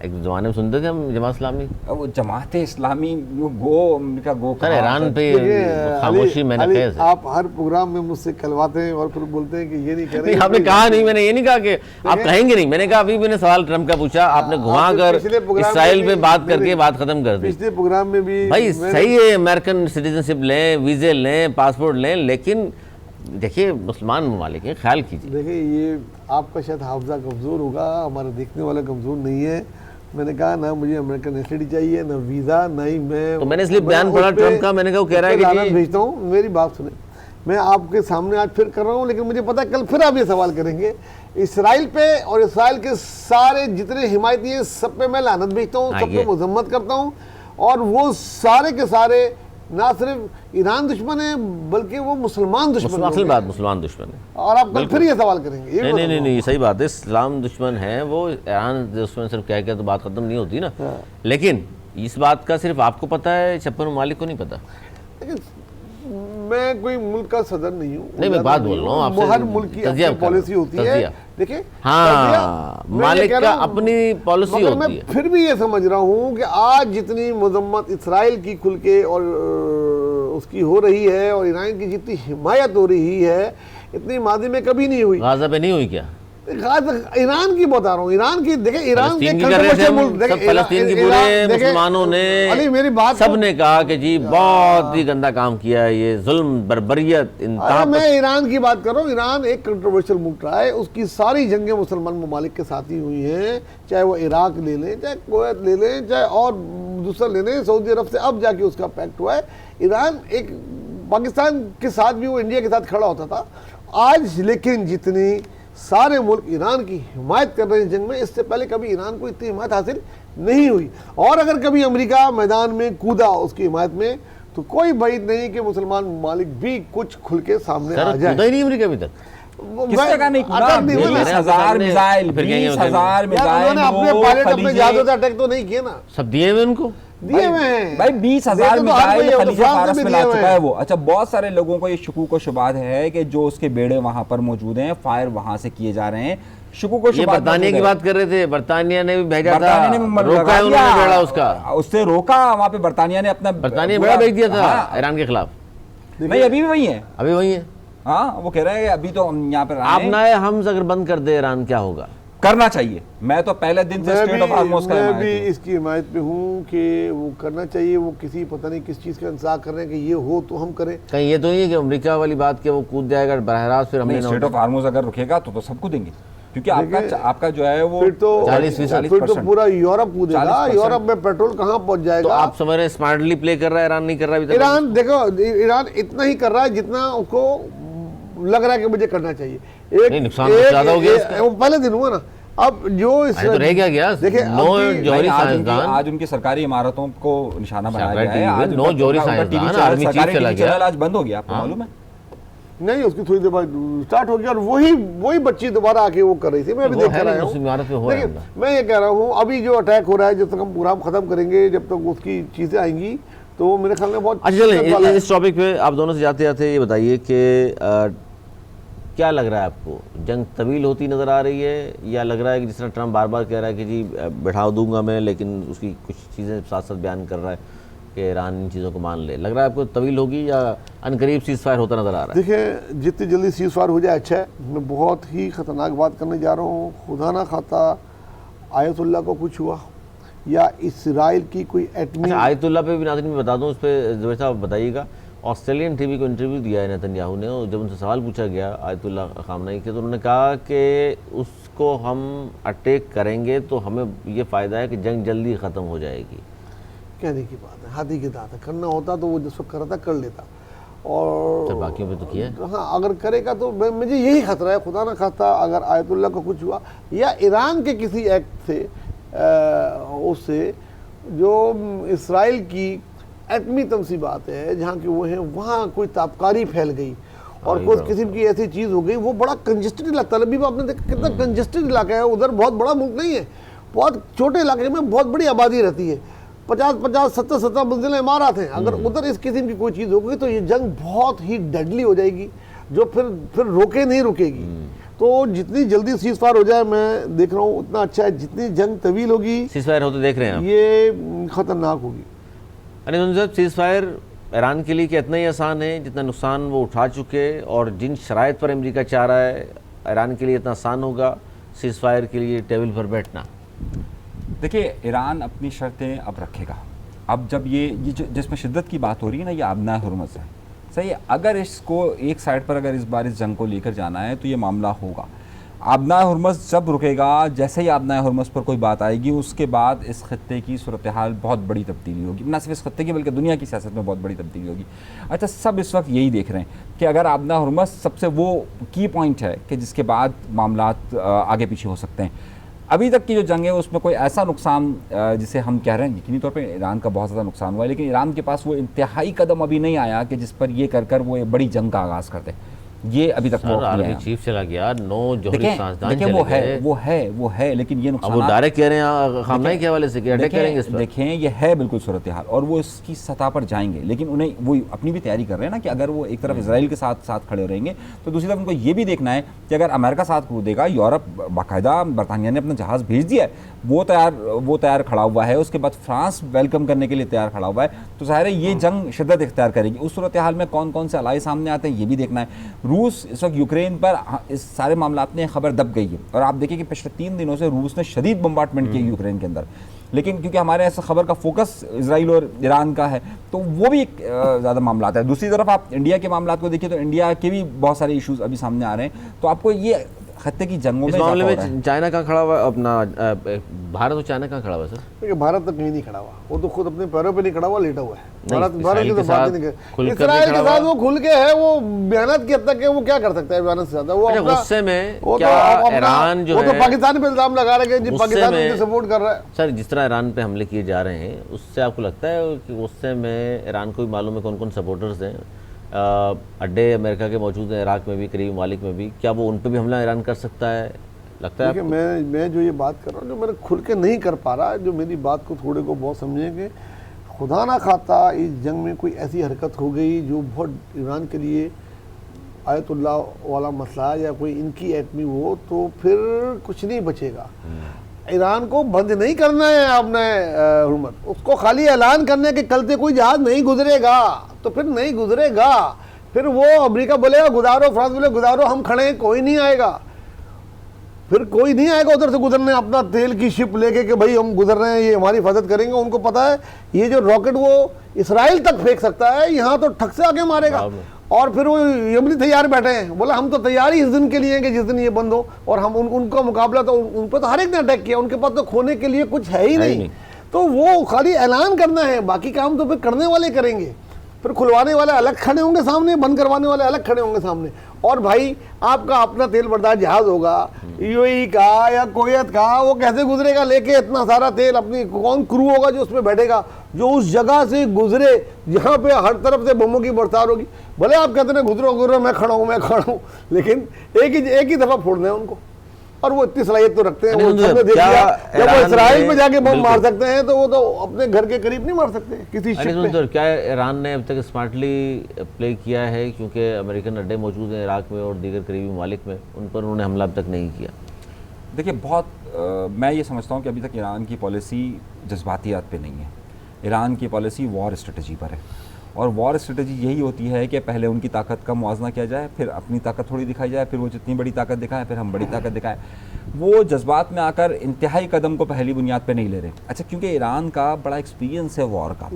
एक जमाने में सुनते थे हम जमात इस्लामी। अब वो जमात इस्लामी वो गो अमेरिका गो सर कहा? ईरान पे देखिए, खामोशी मैंने अली, कैसे? आप हर प्रोग्राम में मुझसे कहलवाते हैं और फिर बोलते हैं कि ये नहीं कह रहे। नहीं आपने कहा नहीं, मैंने ये नहीं कहा कि आप कहेंगे नहीं। मैंने कहा अभी मैंने सवाल ट्रम्प का पूछा, आपने घुमा कर पिछले प्रोग्राम में इसराइल पे भी बात करके मैंने- बात खत्म कर दी। पिछले प्रोग्राम में भी भाई मैंने- सही है, अमेरिकन सिटीजनशिप लें, वीजे लें, पासपोर्ट लें, लेकिन देखिए मुसलमान ममालिक हैं, ख्याल कीजिए। देखिए ये आपका शायद हाफजा कमज़ोर होगा, हमारा देखने वाला कमज़ोर नहीं है। मैंने कहा ना मुझे अमेरिकन नेशनलिटी चाहिए, ना वीज़ा, ना ही मैं। तो मैंने इसलिए बयान मैं पढ़ा उस पे- ट्रम्प का, मैंने कहा वो कह रहा है उस पे कि लानत जी- भेजता हूँ। मेरी बात सुने, मैं आपके सामने आज फिर कर रहा हूँ, लेकिन मुझे पता है कल फिर आप ये सवाल करेंगे। इसराइल पे और इसराइल के सारे जितने हिमायती हैं सब पे मैं लानत भेजता हूँ, सब पे आइए। मजम्मत करता हूँ, और वो सारे के सारे ना सिर्फ ईरान दुश्मन है बल्कि वो मुसलमान दुश्मन असल होंगे। बात मुसलमान दुश्मन है। और आप कल फिर ये सवाल करेंगे। ये नहीं नहीं बताऊँ। नहीं नहीं, सही बात है, इस्लाम दुश्मन है, वो ईरान दुश्मन सिर्फ कह के तो बात खत्म नहीं होती ना। लेकिन इस बात का सिर्फ आपको पता है, 56 ममालिक को नहीं पता। लेकिन मैं कोई मुल्क का सदर नहीं हूँ। नहीं, मैं बात बोल रहा हूँ आपसे, हर मुल्क की तजिया अपनी कर रहा हूँ, पॉलिसी होती है। तजिया। देखिए हाँ, मैं ये मालिक कह का रहा हूँ, अपनी पॉलिसी मगर होती मैं है। फिर भी ये समझ रहा हूँ कि आज जितनी मजम्मत इसराइल की खुल के और उसकी हो रही है, और ईरान की जितनी हिमायत हो रही है, इतनी मादी में कभी नहीं हुई। गाजा पे नहीं हुई क्या? ईरान की बता रहा हूँ, ईरान की। देखिए ईरान फलस्तीन की कर रहे थे हम, सब फलस्तीन की पूरे मुसलमानों अली ने, मेरी बात सब ने कहा कि जी बहुत ही गंदा काम किया है, ये जुल्म बर्बरियत इंतहा। मैं ईरान की बात कर रहा हूँ। ईरान एक कंट्रोवर्शियल मुल्क रहा है, उसकी सारी जंगें मुसलमान ममालिक के साथ ही हुई हैं, चाहे वो इराक ले लें, चाहे कुवैत ले लें, चाहे और दूसरा ले लें, सऊदी अरब से अब जाके उसका पैक्ट हुआ है। ईरान एक पाकिस्तान के साथ भी वो इंडिया के साथ खड़ा होता था आज, लेकिन जितनी सारे मुल्क ईरान की हिमायत कर रहे हैं जंग में, इससे पहले कभी ईरान को इतनी हिमायत हासिल नहीं हुई। और अगर कभी अमेरिका मैदान में कूदा उसकी हिमायत में, तो कोई बात नहीं कि मुसलमान ममालिक भी कुछ खुल के सामने आ जाए। कूदा ही नहीं अमेरिका अभी तक। किसने कहा नहीं कूदा? अटैक नहीं हुआ ना। 20,000 मिसाइल, फिर कहेंगे 20,000 यार उन्होंने अपने मिसाइल, पायलट अपने खलीजे- जहाजों से अटैक तो नहीं किए ना, सब दिए हुए उनको। दिए हुए हैं भाई 20,000 देते तो हर कोई मिसाइल है, वो तो खलीजे फ्रांस फारस में में दिए ला हुए चुका हैं। है वो। अच्छा, बहुत सारे लोगों को ये शुकूक व शुबात है कि जो उसके बेड़े वहां पर मौजूद हैं, फायर वहां से किए जा रहे हैं। शुकूक व ये शुबात बरतानिया मौजूद की है। बात कर रहे थे, बरतानिया ने भी भेजा था, बरतानिया ने रोका है उन्होंने बेड़ा उसका। उससे रोका वहां पे, बरतानिया ने अपना बरतानिया बेड़ा भेज दिया था हाँ, ईरान के खिलाफ। नहीं अभी भी वही है। अभी वही है। हाँ वो कह रहे हैं कि अभी तो हम यहाँ पे आप ना हम अगर बंद कर दे ईरान क्या होगा? करना चाहिए। मैं तो पहले दिन से स्टेट ऑफ हार्मोस का मैं हिमायत भी हूँ। इसकी हिमायत पे हूँ कि वो करना चाहिए। वो किसी पता नहीं किस चीज़ का इंतजार कर रहे हैं कि ये हो तो हम करें। कहीं ये तो नहीं है कि अमेरिका वाली बात के वो कूद जाएगा बरह रास्त, फिर हमने नहीं, स्टेट ऑफ हार्मोस अगर रुकेगा तो सबको देंगे, क्योंकि आपका जो है वो फिर तो 40% फिर तो पूरा यूरोप कूदेगा। 40%। यूरोप में पेट्रोल कहाँ पहुँच तो जाएगा? आप समझ रहे हैं स्मार्टली प्ले कर रहा है, ईरान नहीं कर रहा अभी तक। ईरान देखो, ईरान इतना ही कर रहा है जितना उसको लग रहा है कि मुझे करना चाहिए। नहीं, नुकसान तो ज़्यादा हो गया इसका। वो पहले दिन हुआ ना। अब जो इस अरे तो रह क्या गया? देखिए नौ अब जौहरी आज साइंसदान, उनकी सरकारी इमारतों को निशाना बनाया गया है। सरकारी आज टीवी, 9 जौहरी साइंसदान, आर्मी चीफ चला गया। आज बंद हो गया, आपको मालूम है? नहीं, उसकी थोड़ी देर बाद स्टार्ट हो गया और वही बच्ची दोबारा आके वो कर रही थी। मैं अभी देख रहा हूँ। लेकिन मैं ये कह रहा हूँ अभी जो अटैक हो रहा है, जब तक हम पूरा खत्म करेंगे, जब तक उसकी चीजें आएंगी तो मेरे ख्याल में बहुत अच्छा। चलिए इस टॉपिक पे आप दोनों से जाते जाते ये बताइए कि क्या लग रहा है आपको, जंग तवील होती नज़र आ रही है, या लग रहा है कि जिस तरह ट्रम्प बार बार कह रहा है कि जी बैठा दूंगा मैं, लेकिन उसकी कुछ चीज़ें साथ साथ बयान कर रहा है कि ईरान इन चीज़ों को मान ले, लग रहा है आपको तवील होगी या अनकरीब सीज़ फायर होता नज़र आ रहा है? देखिए, जितनी जल्दी सीज़ फायर हो जाए अच्छा है। मैं बहुत ही ख़तरनाक बात करने जा रहा हूँ। खुदा ना खाता आयतुल्लाह को कुछ हुआ या इसराइल की कोई एटमी। अच्छा, आयतुल्लाह पे भी नाज़रीन में बता दूँ, उस पर ज़ुबैर साहब बताइएगा। ऑस्ट्रेलियन टीवी को इंटरव्यू दिया है नेतन्याहू ने, और जब उनसे सवाल पूछा गया आयतुल्लाह खामनेई के, तो उन्होंने कहा कि उसको हम अटैक करेंगे तो हमें ये फ़ायदा है कि जंग जल्दी ख़त्म हो जाएगी। कहने की बात है, हाथी की दांत है। करना होता तो वो जिस वक्त कर रहा था कर लेता, और बाकियों पे तो किया है। हाँ, अगर करेगा तो मुझे यही खतरा है, खुदा ना खाता अगर आयतुल्लाह को कुछ हुआ या ईरान के किसी एक्ट से उससे जो इसराइल की एटमी तंसीबात है जहाँ की वो है, वहाँ कोई ताबकारी फैल गई और कुछ किस्म की ऐसी चीज़ हो गई, वो बड़ा कंजेस्टेड इलाका। तलबीब आपने देखा कितना कंजेस्टेड इलाका है उधर, बहुत बड़ा मुल्क नहीं है, बहुत छोटे इलाके में बहुत बड़ी आबादी रहती है, 50-50, 70-70 मंजिलें इमारत हैं। अगर उधर इस किस्म की कोई चीज़ होगी तो ये जंग बहुत ही डेडली हो जाएगी, जो फिर रोके नहीं रुकेगी। तो जितनी जल्दी सीज़ फायर हो जाए, मैं देख रहा हूँ उतना अच्छा है। जितनी जंग तवील होगी, सीज़ फायर होते देख रहे हैं आप, ये खतरनाक होगी। अनिल साहब, सीज़ फायर ईरान के लिए क्या इतना ही आसान है जितना नुकसान वो उठा चुके, और जिन शराइत पर अमेरिका चाह रहा है ईरान के लिए इतना आसान होगा सीज़ फायर के लिए टेबल पर बैठना? देखिए, ईरान अपनी शर्तें अब रखेगा। अब जब ये जिसमें शिद्दत की बात हो रही है ना, ये आबना हुर्मुज़ है, सही है। अगर इसको एक साइड पर अगर इस बार इस जंग को लेकर जाना है तो ये मामला होगा। आबना हुर्मुज़ जब रुकेगा, जैसे ही आबना हुर्मुज़ पर कोई बात आएगी, उसके बाद इस खत्ते की सूरत हाल बहुत बड़ी तब्दीली होगी। न सिर्फ इस खत्ते की बल्कि दुनिया की सियासत में बहुत बड़ी तब्दीली होगी। अच्छा, सब इस वक्त यही देख रहे हैं कि अगर आबना हुर्मुज़ सबसे वो की पॉइंट है कि जिसके बाद मामलात आगे पीछे हो सकते हैं। अभी तक की जो जंग है उसमें कोई ऐसा नुकसान जिसे हम कह रहे हैं, यकीनी तौर पे ईरान का बहुत ज़्यादा नुकसान हुआ है, लेकिन ईरान के पास वो इंतहाई कदम अभी नहीं आया कि जिस पर ये कर वो एक बड़ी जंग का आगाज़ कर दे। ये अभी तक आर्मी चीफ चला गया, 9 जोहरी सांसदान चले गए। वो है, लेकिन ये नुकसान वो डायरेक्ट कह रहे हैं खामनेई के हवाले से कि अटैक करेंगे इस पर। देखें, ये है बिल्कुल सूरत हाल, और वो इसकी सतह पर जाएंगे, लेकिन उन्हें वो अपनी भी तैयारी कर रहे हैं ना कि अगर वो एक तरफ इसराइल के साथ खड़े रहेंगे तो दूसरी तरफ उनको ये भी देखना है कि अगर अमेरिका साथ कूदेगा, यूरोप बाकायदा बरतानिया ने अपना जहाज़ भेज दिया है, वो तैयार खड़ा हुआ है, उसके बाद फ्रांस वेलकम करने के लिए तैयार खड़ा हुआ है, तो ज़ाहिर है ये जंग शिद्दत इख्तियार करेगी। उस सूरत हाल में कौन कौन से अलाई सामने आते हैं ये भी देखना है। रूस इस वक्त यूक्रेन पर इस सारे मामलात में खबर दब गई है, और आप देखिए कि पिछले 3 दिनों से रूस ने शदीद बम्बार्टमेंट किया यूक्रेन के अंदर, लेकिन क्योंकि हमारे ऐसा खबर का फोकस इसराइल और ईरान का है तो वो भी एक ज़्यादा मामला है। दूसरी तरफ आप इंडिया के मामला को देखिए तो इंडिया के भी बहुत सारे इशूज़ अभी सामने आ रहे हैं। तो आपको ये खत्ते की जंगों में इस मामले में चाइना कहाँ खड़ा हुआ, अपना भारत और चाइना कहाँ खड़ा हुआ? सर देखिए, भारत तो कहीं नहीं खड़ा हुआ, वो तो खुद अपने पैरों पे नहीं खड़ा हुआ, लेटा हुआ है। भारत की तो बात नहीं कर, इसराइल के साथ वो खुल के है, वो बयानात की हद तक है, वो क्या कर सकता है बयानात से ज्यादा। वो गुस्से में क्या ईरान जो है, वो तो पाकिस्तान पे इल्जाम लगा रहे हैं, पाकिस्तान उनको सपोर्ट कर रहा है। सर, जिस तरह ईरान पे हमले किए जा रहे हैं, उससे आपको लगता है कि गुस्से में ईरान को भी मालूम है कौन कौन सपोर्टर्स हैं, अड्डे अमेरिका के मौजूद हैं इराक में भी, करीबी ममालिक में भी, क्या वो उन पर भी हमला ईरान कर सकता है, लगता है? मैं जो ये बात कर रहा हूँ, जो मैंने खुल के नहीं कर पा रहा, जो मेरी बात को थोड़े को बहुत समझेंगे, खुदा ना खाता इस जंग में कोई ऐसी हरकत हो गई जो बहुत ईरान के लिए आयतुल्लाह वाला मसला या कोई इनकी एटमी हो, तो फिर कुछ नहीं बचेगा। ईरान को बंद नहीं करना है आपने हुर्मुज़, उसको खाली ऐलान करने के कल से कोई जहाज नहीं गुजरेगा, तो फिर नहीं गुजरेगा। फिर वो अमेरिका बोलेगा गुजारो, फ्रांस बोले गुजारो, हम खड़े हैं, कोई नहीं आएगा, फिर कोई नहीं आएगा उधर से गुजरने अपना तेल की शिप लेके कि भाई हम गुजर रहे हैं, ये हमारी हिफाजत करेंगे। उनको पता है ये जो रॉकेट वो इसराइल तक फेंक सकता है, यहाँ तो ठक से आके मारेगा। और फिर वो यमनी तैयार बैठे हैं, बोला हम तो तैयार ही इस दिन के लिए हैं कि जिस दिन ये बंद हो, और हम उनका मुकाबला तो उन पर तो हर एक ने अटैक किया, उनके पास तो खोने के लिए कुछ है ही नहीं। तो वो खाली ऐलान करना है, बाकी काम तो फिर करने वाले करेंगे। फिर खुलवाने वाले अलग खड़े होंगे सामने, बंद करवाने वाले अलग खड़े होंगे सामने। और भाई आपका अपना तेल बर्दाश्त जहाज होगा, यूएई का या कुवैत का, वो कैसे गुजरेगा लेके इतना सारा तेल? अपनी कौन क्रू होगा जो उसमें बैठेगा? जो उस जगह से गुजरे जहाँ पे हर तरफ से बमों की बरसात होगी। भले आप कहते हैं गुजरो गुजरो मैं खड़ा हूँ, लेकिन एक ही दफा फोड़ना है उनको, और वो इतनी सलाहियत तो रखते हैं। वो हमने देख लिया जब वो इसराइल में जाके बम मार सकते हैं तो वो तो अपने घर के करीब नहीं मार सकते किसी शिप पे। क्या ईरान ने अब तक स्मार्टली प्ले किया है, क्योंकि अमेरिकन अड्डे मौजूद हैं इराक में और दीगर करीबी ममालिक में, उन पर उन्होंने हमला अब तक नहीं किया? देखिए मैं ये समझता हूँ कि अभी तक ईरान की पॉलिसी जज्बातियात पे नहीं है, ईरान की पॉलिसी वॉर स्ट्रेटजी पर है। और वॉर स्ट्रेटजी यही होती है कि पहले उनकी ताकत का मुआवजा किया जाए, फिर अपनी ताकत थोड़ी दिखाई जाए, फिर वो जितनी बड़ी ताकत दिखाए फिर हम बड़ी ताकत दिखाएं। वो जज्बात में आकर इंतहाई कदम को पहली बुनियाद पे नहीं ले रहे। अच्छा, क्योंकि ईरान का बड़ा एक्सपीरियंस है वॉर का,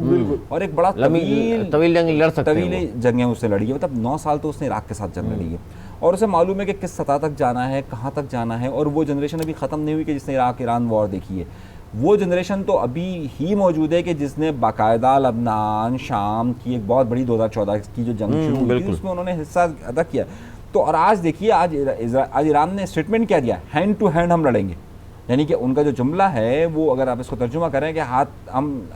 और एक बड़ा तवील जंग लड़ सकते हैं, तवील जंगें उससे लड़ी है, मतलब 9 साल तो उसने इराक के साथ जंग लड़ी है, और उसे मालूम है कि किस सतह तक जाना है, कहाँ तक जाना है। और वो जनरेशन अभी ख़त्म नहीं हुई कि जिसने इराक ईरान वॉर देखी है, वो जनरेशन तो अभी ही मौजूद है कि जिसने बाकायदा लबनान शाम की एक बहुत बड़ी 2014 की जो जंग शुरू हुई थी उसमें उन्होंने हिस्सा अदा किया। तो और आज देखिए, आज ईरान ने स्टेटमेंट क्या दिया, हैंड टू हैंड हम लड़ेंगे। यानी कि उनका जो जुमला है वो अगर आप इसको तर्जुमा करें कि हम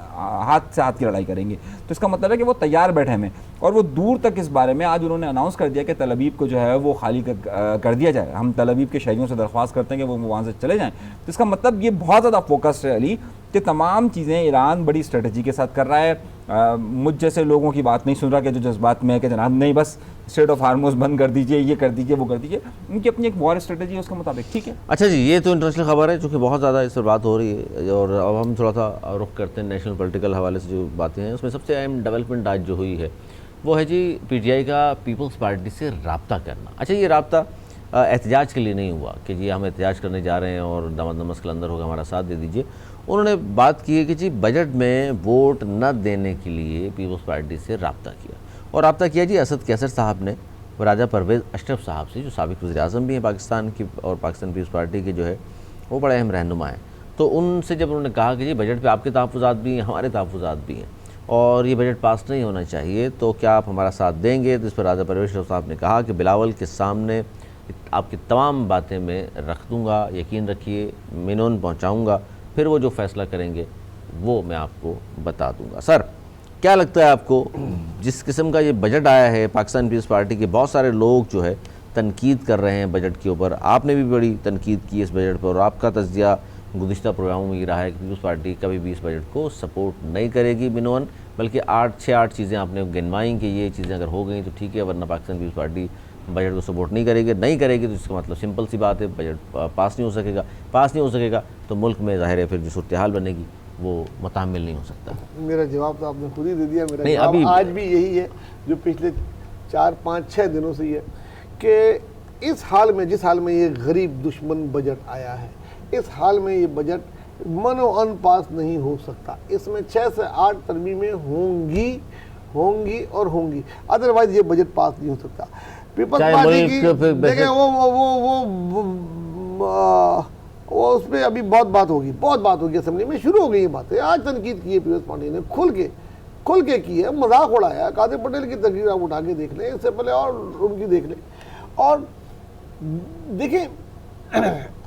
हाथ से हाथ की लड़ाई करेंगे, तो इसका मतलब है कि वो तैयार बैठे हैं। और वो दूर तक इस बारे में आज उन्होंने अनाउंस कर दिया कि तल अवीव को जो है वो खाली कर दिया जाए। हम तल अवीव के शहरियों से दरख्वास्त करते हैं कि वो वहाँ से चले जाएँ। तो इसका मतलब ये बहुत ज़्यादा फोकस्ड है अली कि तमाम चीज़ें ईरान बड़ी स्ट्रेटजी के साथ कर रहा है। मुझ जैसे लोगों की बात नहीं सुन रहा कि जो जज्बात में है कि जनाब नहीं बस स्ट्रेट ऑफ हार्मोज बंद कर दीजिए, ये कर दीजिए, वो कर दीजिए। उनकी अपनी एक वॉर स्ट्रेटजी है, उसके मुताबिक ठीक है। अच्छा जी, ये तो इंटरनेशनल खबर है, चूँकि बहुत ज़्यादा इस पर बात हो रही है, और अब हम थोड़ा सा रुख करते हैं नेशनल पॉलिटिकल हवाले से जो बातें हैं। उसमें सबसे अहम डेवलपमेंट आज जो हुई है वो है जी PTI का पीपल्स पार्टी से रब्ता करना। अच्छा, ये रब्ता एहतजाज के लिए नहीं हुआ कि जी हम एहतजाज करने जा रहे हैं और दामद नमस कलंदर होगा हमारा साथ दे दीजिए। उन्होंने बात की है कि जी बजट में वोट न देने के लिए पीपल्स पार्टी से रब्ता किया, और रब्ता किया जी असद कैसर साहब ने राजा परवेज़ अशरफ साहब से, जो साबिक़ वज़ीर-ए-आज़म भी हैं पाकिस्तान की और पाकिस्तान पीपल्स पार्टी के जो है वो बड़े अहम रहनुमा हैं। तो उनसे जब उन्होंने कहा कि जी बजट पे आपके तहफ़्फ़ुज़ात भी हैं, हमारे तहफ़्फ़ुज़ात भी हैं, और ये बजट पास नहीं होना चाहिए, तो क्या आप हमारा साथ देंगे? तो इस पर राजा परवेज़ अशरफ साहब ने कहा कि बिलावल के सामने आपकी तमाम बातें मैं रख दूँगा, यकीन रखिए मिनोन पहुँचाऊँगा, फिर वो जो फ़ैसला करेंगे वो मैं आपको बता दूँगा। सर, क्या लगता है आपको, जिस किस्म का ये बजट आया है, पाकिस्तान पीपल्स पार्टी के बहुत सारे लोग जो है तनकीद कर रहे हैं बजट के ऊपर, आपने भी बड़ी तनकीद की इस बजट पर, और आपका तज्जिया गुज़िश्ता प्रोग्रामों में ये रहा है कि पीपल्स पार्टी कभी भी इस बजट को सपोर्ट नहीं करेगी बिनोन, बल्कि 6-8 चीज़ें आपने गिनवाई कि ये चीज़ें अगर हो गई तो ठीक है, वरना पाकिस्तान पीपल्स पार्टी बजट को सपोर्ट नहीं करेगी तो इसका मतलब सिंपल सी बात है, बजट पास नहीं हो सकेगा तो मुल्क में ज़ाहिर है फिर जो सूरत हाल बनेगी वो मुतामिल नहीं हो सकता। मेरा जवाब तो आपने खुद ही दे दिया। मेरा नहीं, जवाब अभी आज भी यही है जो पिछले 4-5-6 दिनों से ये कि इस हाल में, जिस हाल में ये गरीब दुश्मन बजट आया है, इस हाल में ये बजट मनोअन पास नहीं हो सकता। इसमें 6 से 8 तरमीमें होंगी और होंगी, अदरवाइज ये बजट पास नहीं हो सकता। पीपल्स पार्टी की देखें वो उस पर अभी बहुत बात होगी असेंबली में, शुरू हो गई ये बातें। आज तनकीद की है पीपल्स पार्टी ने, खुल के की है, मजाक उड़ाया। कादिर पटेल की तकरीर आप उठा के देख लें, इससे पहले और उनकी देख लें। और देखें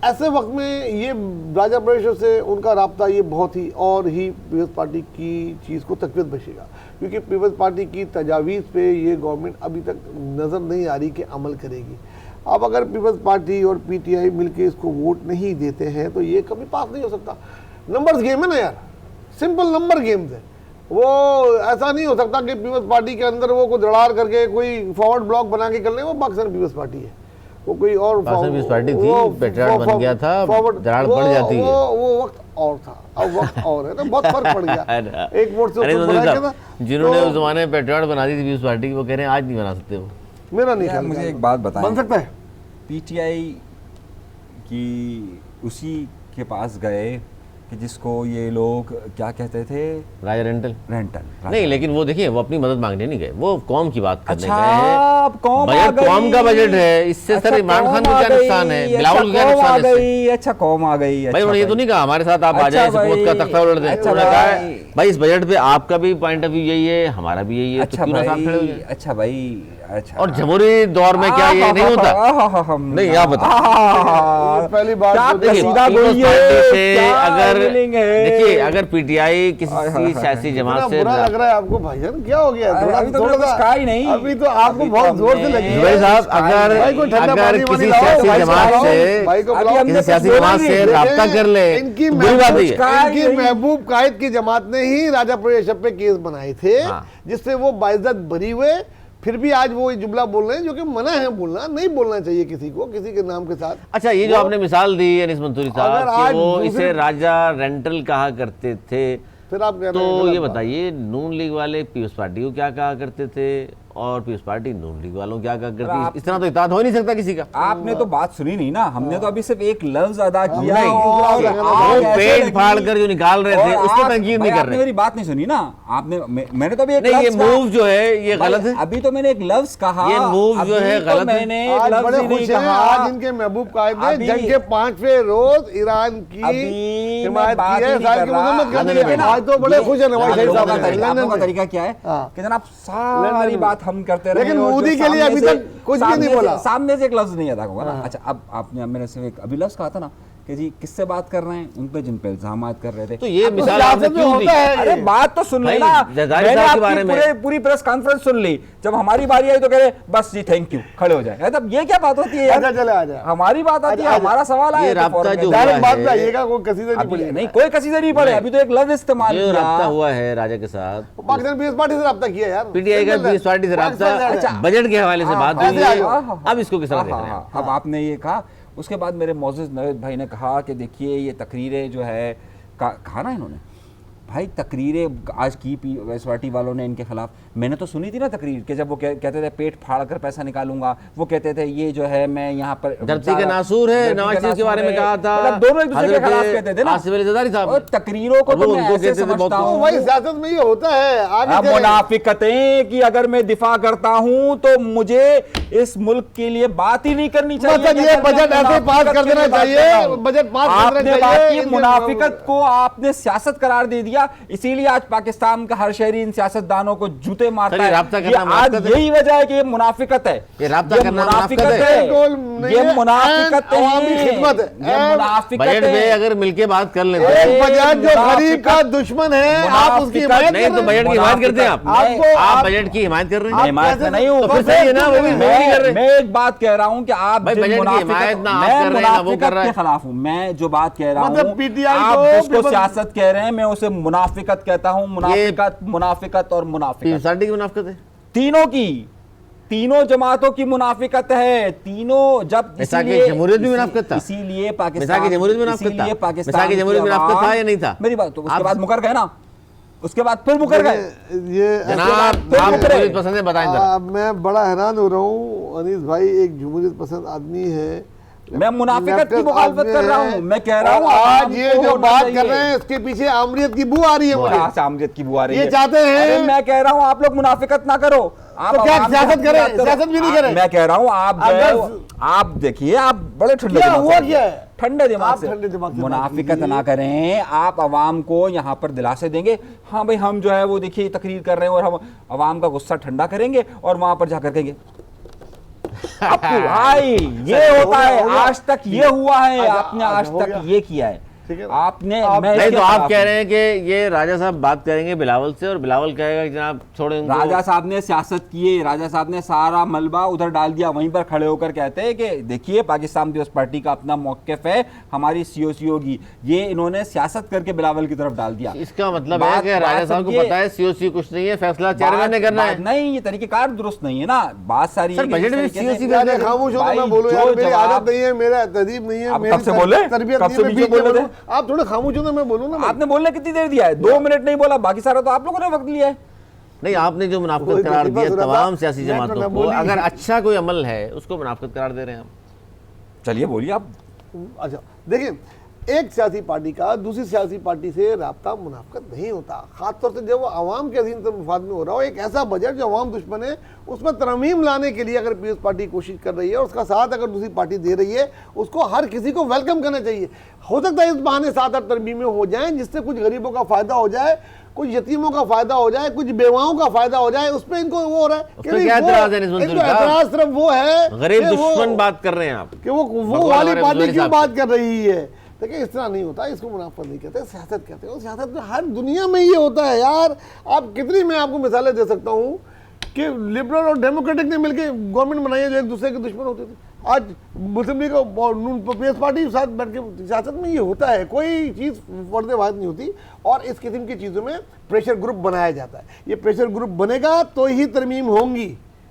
ऐसे वक्त में ये राजा परिषद से उनका राब्ता ये बहुत ही और ही पीपल्स पार्टी की चीज़ को तकवीत बखेगा, क्योंकि पीपल्स पार्टी की तजावीज़ पे ये गवर्नमेंट अभी तक नज़र नहीं आ रही कि अमल करेगी। अब अगर पीपल्स पार्टी और PTI मिलके इसको वोट नहीं देते हैं तो ये कभी पास नहीं हो सकता। नंबर्स गेम है ना यार, सिंपल नंबर गेम्स है। वो ऐसा नहीं हो सकता कि पीपल्स पार्टी के अंदर वो कोई दड़ार करके कोई फॉरवर्ड ब्लॉक बना के कर ले। वो पाकिस्तान पीपल्स पार्टी है, वो कोई और पार्टी थी, पेट्रियाट बन गया था, दरार पड़ जाती है। वो वक्त और था, अब वक्त और है ना, बहुत फर्क पड़ गया। एक वोट से जिन्होंने उस जमाने में पेट्रियाट बना दी थी पीपल्स पार्टी की, वो कह रहे हैं आज नहीं बना सकते। वो मेरा नहीं ख्याल। मुझे एक बात बताएं, बन सकता है। PTI की उसी के पास गए कि जिसको ये लोग क्या कहते थे, राजा रेंटल नहीं, लेकिन वो देखिए वो अपनी मदद मांगने नहीं गए, वो कौम की बात करने अच्छा, गए हैं। बजट कौम का बजट है, इससे सर इमरान खान को क्या नुकसान है, बिलावल को क्या नुकसान है? अच्छा, कौम आ गई। भाई उन्होंने ये तो नहीं कहा हमारे साथ आप आ जाए, हुकूमत का तख्ता उलट दें। उन्होंने कहा भाई इस बजट पे आपका भी पॉइंट ऑफ व्यू यही है, हमारा भी यही है, तो क्यों ना साथ खड़े हो जाए। अच्छा भाई, अच्छा। और जमहूरी दौर में क्या ये नहीं होता? नहीं, आप बताओ। पहली बात क्या तो देखिए, सीधा पीपल्स गोई पार्टी है, से क्या अगर feeling है? देखिए, अगर पीटीआई किसी सियासी जमात इतना से बुरा लग रहा है आपको भाईजान, क्या हो गया? अरे, अभी तो थोड़ा मैंने सा- कुछ कहा ही नहीं। अभी तो आपको अभी तो बहुत जोर से हमने- लगी भाई साहब, अगर भाई को ठंडा अगर पानी वानी किसी लाओ, सियासी भाई जमात साहब, से भाई को अभी बुलाओ। हमने किसी सियासी बोला जमात नहीं, से देखें, राब्ता कर ले, इनकी तो बुरी बात नहीं है। कहा इनकी यही। महबूब कायद की जमात ने ही राजा प्रवेशप पे केस बनाए थे, हाँ। जिससे वो बाइज्जत बरी हुए। फिर भी आज वो ये जुमला बोल रहे हैं जो कि मना है बोलना, नहीं बोलना चाहिए किसी को किसी के नाम के साथ। अच्छा, ये जो वो- आपने मिसाल दी अनीस मंसूरी साहब अगर कि आज वो दूसरे- इसे राजा रेंटल कहा करते थे, फिर आप कह रहे हैं तो गलत ये बात। बताइए नून लीग वाले पीयूष पार्टी को क्या कहा करते थे और पीयूष पार्टी नून लीग वालों को क्या कहा करती है? इस तरह तो इत्तेहाद हो ही नहीं सकता किसी का। आपने तो बात सुनी नहीं ना, हमने तो अभी सिर्फ एक लफ्ज अदा किया नहीं, और वो आग वो ऐसे पेट लगी। फाड़ कर जो निकाल रहे थे और उसको आप- तनकीद भाई, नहीं कर आपने रहे। मेरी बात नहीं सुनी ना, आपने मैंने तो अभी एक नहीं, ये लफ्ज कहा। मूव जो है ये भाई, गलत है। अभी तो मैंने एक लफ्ज कहा, ये मूव जो अभी है तो गलत है। मैंने एक आज लफ्ज बड़े ही नहीं खुश हैं, कहा। आज इनके महबूब कायद ने अभी- जंग के 5वें रोज ईरान की अभी मैं हिमायत बात की ही है, नहीं साल कर की रहा। मजम्मत कर लंदन दी है। में। आज तो बड़े खुश हैं नवाज आप शरीफ लोगों साहब का हैं, तरीका- आप लंदन लोगों का में। तरीका क्या है हाँ। कि जनाब लंदन सारी में। बात हम करते रहे लेकिन और जो मोदी के लिए सामने अभी से- तक कुछ भी नहीं सामने से- बोला। सामने से एक लफ्ज नहीं अदा होगा ना। अच्छा, अब आपने मैंने सिर्फ एक अभी लफ्ज कहा था ना कि जी किससे बात कर रहे हैं, उन पे जिन पे इल्जामात कर रहे थे। तो ये अब तो मिसाल सियासत आपने में क्यों दी? होता है अरे ये। बात तो सुन भाई, लेना, जरदारी मैंने साहब के आपकी बारे में- पूरी प्रेस कॉन्फ्रेंस सुन ली, जब हमारी बारी आई तो कह रहे बस जी थैंक यू, खड़े हो जाए। तब ये क्या बात होती है आजा यार? चले आ जाए, हमारी बात आती है, आजा। हमारा सवाल ये आया तो राब्ता फौरन जो कहते हैं, डायरेक्ट बात है। पे आइएगा, कोई कसीदे नहीं अभी पड़ेगा। नहीं कोई कसीदे नहीं पड़े, नहीं। अभी तो एक लफ्ज इस्तेमाल जो किया। राब्ता हुआ है राजा के साथ, पाकिस्तान पीएस पार्टी से रब्ता किया यार, पीटीआई का पीएस पार्टी से राब्ता, पाकिस्तान अच्छा, से- बजट के हवाले से बात हुई ऐसे आ है। जाओ। अब इसको किस तरह देख रहे हैं आप? अब आपने ये कहा, उसके बाद मेरे मोअज़्ज़िज़ नवेद भाई ने कहा कि देखिए ये तकरीरें जो है कहा ना इन्होंने, भाई तकरीरें आज की पीएस पार्टी वालों ने इनके खिलाफ, मैंने तो सुनी थी ना तकरीर कि जब वो कहते थे पेट फाड़ कर पैसा निकालूंगा, वो कहते थे ये जो है मैं यहाँ पर धरती के नासूर है, नवाज शरीफ के बारे में कहा था, मतलब दोनों एक दूसरे के खिलाफ कहते थे ना। आसिफ अली जरदारी साहब, और तकरीरों को और वो तो मैं उनको ऐसे कहते थे बहुत समझता कुछ। हूँ, वही सियासत में ये होता है। आगे अब चले। मुनाफिकतें कि अगर मैं दिफा करता हूं तो मुझे इस मुल्क के लिए बात ही नहीं करनी चाहिए। मतलब ये अगर मैं बजट ऐसे पास मुनाफिकत कर के लिए देना बात चाहिए, कर रहा हूं। बजट पास कर आपने देना बात चाहिए, की, इनके- मुनाफिकत को आपने सियासत करार दे दिया, इसीलिए आज पाकिस्तान का हर शहरी इन सियासतदानों को जूते मारता सर, ये है। राब्ता ये करना आज मुनाफिकत है? यही वजह है कि ये मुनाफिकत है, ये राब्ता करना मुनाफिकत है? बिल्कुल नहीं ये है, मुनाफिकत एंड अवामी है, खिदमत है, ये एंड मुनाफिकत बजट में है। अगर मिलके बात कर लेते अरे, एक बजट जो मुनाफिकत- गरीब का दुश्मन है, आप उसकी मुनाफिकत हिमायत नहीं, कर तो रहे हैं। बजट की हिमायत करते हैं आप। आपको- आप बजट की हिमायत कर रहे हैं। हिमायत में नहीं हूं, तो फिर सही है ना, वो भी नहीं कर रहे। मैं एक बात कह रहा हूं कि आप भाई, जिन बजट की मुनाफिकत- हिमायत ना आप मैं कर रहे हैं, ना वो मुनाफिकत कर रहा है। के खिलाफ हूं। मैं जो बात कह रहा मतलब हूं, PTI आप को जिसको people- सियासत कह रहे हैं मैं उसे मुनाफिकत कहता हूं। मुनाफिकत मुनाफिकत और मुनाफिकत पार्टी की मुनाफिकत है। तीनों की, तीनों जमातों की मुनाफिकत है। तीनों जब मिसाल की इसीलिए- जमहूरियत भी मुनाफिकत था। इसीलिए पाकिस्तान, मिसाल की जमहूरियत भी मुनाफिकत था। इसीलिए पाकिस्तान मिसाल की जमहूरियत की मुनाफिकत था आवाम- या नहीं था? मेरी बात तो उसके आप- बाद मुकर गए ना, उसके बाद फिर मुकर गए। ये जनाब, फिर आप मुकरे। जमहूरियत पसंद है, बताएं जरा। मैं बड़ा हैरान हो रहा हूँ। अनीस भाई एक जमहूरियत पसंद आदमी है, मैं मुनाफिकत की लेफ्टिस्ट मुखालफत आदमी कर रहा है, हूं। मैं कह रहा और हूं आज आवाम ये को जो होना बात कर चाहिए। रहे हैं इसके पीछे आमरीत की बू आ रही है मुझे। कहाँ से आमरीत की बुआ रही ये है? चाहते हैं- अरे मैं कह रहा हूं आप लोग मुनाफिकत ना करो। आप तो क्या आवाम की सियासत हक की करें? बात करो। सियासत भी नहीं आप- करें? मैं कह रहा हूं आप जो है, अगर- आप देखिए, आप बड़े ठंडे क्या दिमाग हुआ से- क्या है? ठंडे दिमाग आप से ठंडे दिमाग से बात मुनाफिकत कीजिए। ना करें। आप आवाम को यहाँ पर दिलासे देंगे, हाँ भाई हम जो है वो देखिए तकरीर कर रहे हैं और हम आवाम का गुस्सा ठंडा करेंगे और वहां पर जाकर कहेंगे आपको भाई ये होता है। आज तक ये हुआ है, अच्छा, आपने आज हो तक गया। ये किया है। ठीक है। आपने आप- मैं नहीं, इसके तो आप खिलाफ कह हूं। रहे हैं कि ये राजा साहब बात करेंगे बिलावल से और बिलावल कहेगा कि जनाब छोड़े उनको। राजा साहब ने सियासत की है, राजा साहब ने सारा मलबा उधर डाल दिया। वहीं पर खड़े होकर कहते हैं कि देखिए पाकिस्तान पीपल्स पार्टी का अपना मौक़िफ़ है, हमारी सीओसी होगी। ये इन्होंने सियासत करके बिलावल की तरफ डाल दिया। इसका मतलब है बात- कि राजा बात साहब को समझिए। पता है सीओसी कुछ नहीं है, फैसला चेयरमैन ने करना है। नहीं, ये तरीकेकार दुरुस्त नहीं है ना। बात सारी सर, है कि बजट जिस में तरीके से- COC यार खामोश हो तो भाई, मैं बोलूं जो यार, मेरी जवाब- आदत नहीं है, मेरा तहजीब नहीं है, आप मेरी कब से बोले? तरबियत कब नहीं से है, मैं बीच में बीच में बोल रहे बोलूं। आप थोड़े खामोश हो तो मैं बोलूं ना भाई। आपने बोलने कितनी देर दिया है? 2 मिनट नहीं बोला, बाकी सारा तो आप लोगों ने वक्त लिया है। नहीं, आपने जो मुनाफिकत कोई करार तकलीफ दिया हो रहा था, तमाम सियासी मैं तो जमातों न को, बोली। अगर अच्छा कोई अमल है उसको मुनाफिकत करार दे रहे हैं आप। चलिए बोलिए आप। अच्छा देखिए, एक सियासी पार्टी का दूसरी सियासी पार्टी से राब्ता मुनाफिकत नहीं होता, खासतौर से जब वो आवाम के अधीन मफाद में हो रहा हो। एक ऐसा बजट जो आवाम दुश्मन है उसमें तरमीम लाने के लिए अगर पीपल्स पार्टी कोशिश कर रही है और उसका साथ अगर दूसरी पार्टी दे रही है, उसको हर किसी को वेलकम करना चाहिए। हो सकता है इस बहाने 7-8 तरमीमें हो जाएं जिससे कुछ गरीबों का फ़ायदा हो जाए। कुछ यतीमों का फायदा हो जाए, कुछ बेवाओं का फायदा हो जाए, उसमें इनको वो हो रहा है कि क्या एतराज है निस्बत इनको एतराज सिर्फ वो है गरीब कि दुश्मन बात कर रहे हैं आप कि वो वाली पार्टी क्यों बात कर रही है। देखिए इस तरह नहीं होता, इसको मुनाफा नहीं कहते, सियासत कहते हैं। और सियासत में हर दुनिया में ये होता है यार। आप कितनी, मैं आपको मिसालें दे सकता हूँ कि लिबरल और डेमोक्रेटिक ने मिलकर गवर्नमेंट बनाई है जो एक दूसरे के दुश्मन होते थे। आज मुस्लिम लीग और पीएस पार्टी के साथ बैठ के, सियासत में ये होता है, कोई चीज़ फर्द वाहिद नहीं होती। और इस किस्म की चीज़ों में प्रेशर ग्रुप बनाया जाता है। ये प्रेशर ग्रुप बनेगा तो ही तरमीम होंगी,